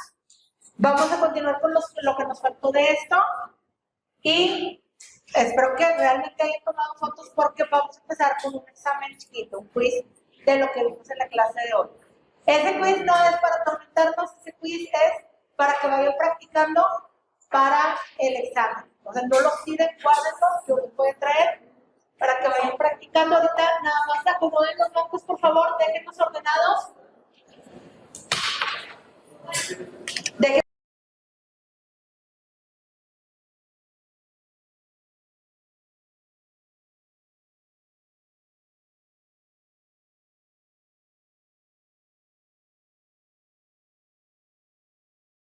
Vamos a continuar con lo que nos faltó de esto y espero que realmente hayan tomado fotos porque vamos a empezar con un examen chiquito, un quiz de lo que vimos en la clase de hoy. Ese quiz no es para atormentarnos, ese quiz es para que vayan practicando para el examen. O sea, no los tiren, guárdenlos, que los pueden traer para que vayan practicando. Ahorita nada más acomoden los bancos, por favor, déjenlos ordenados.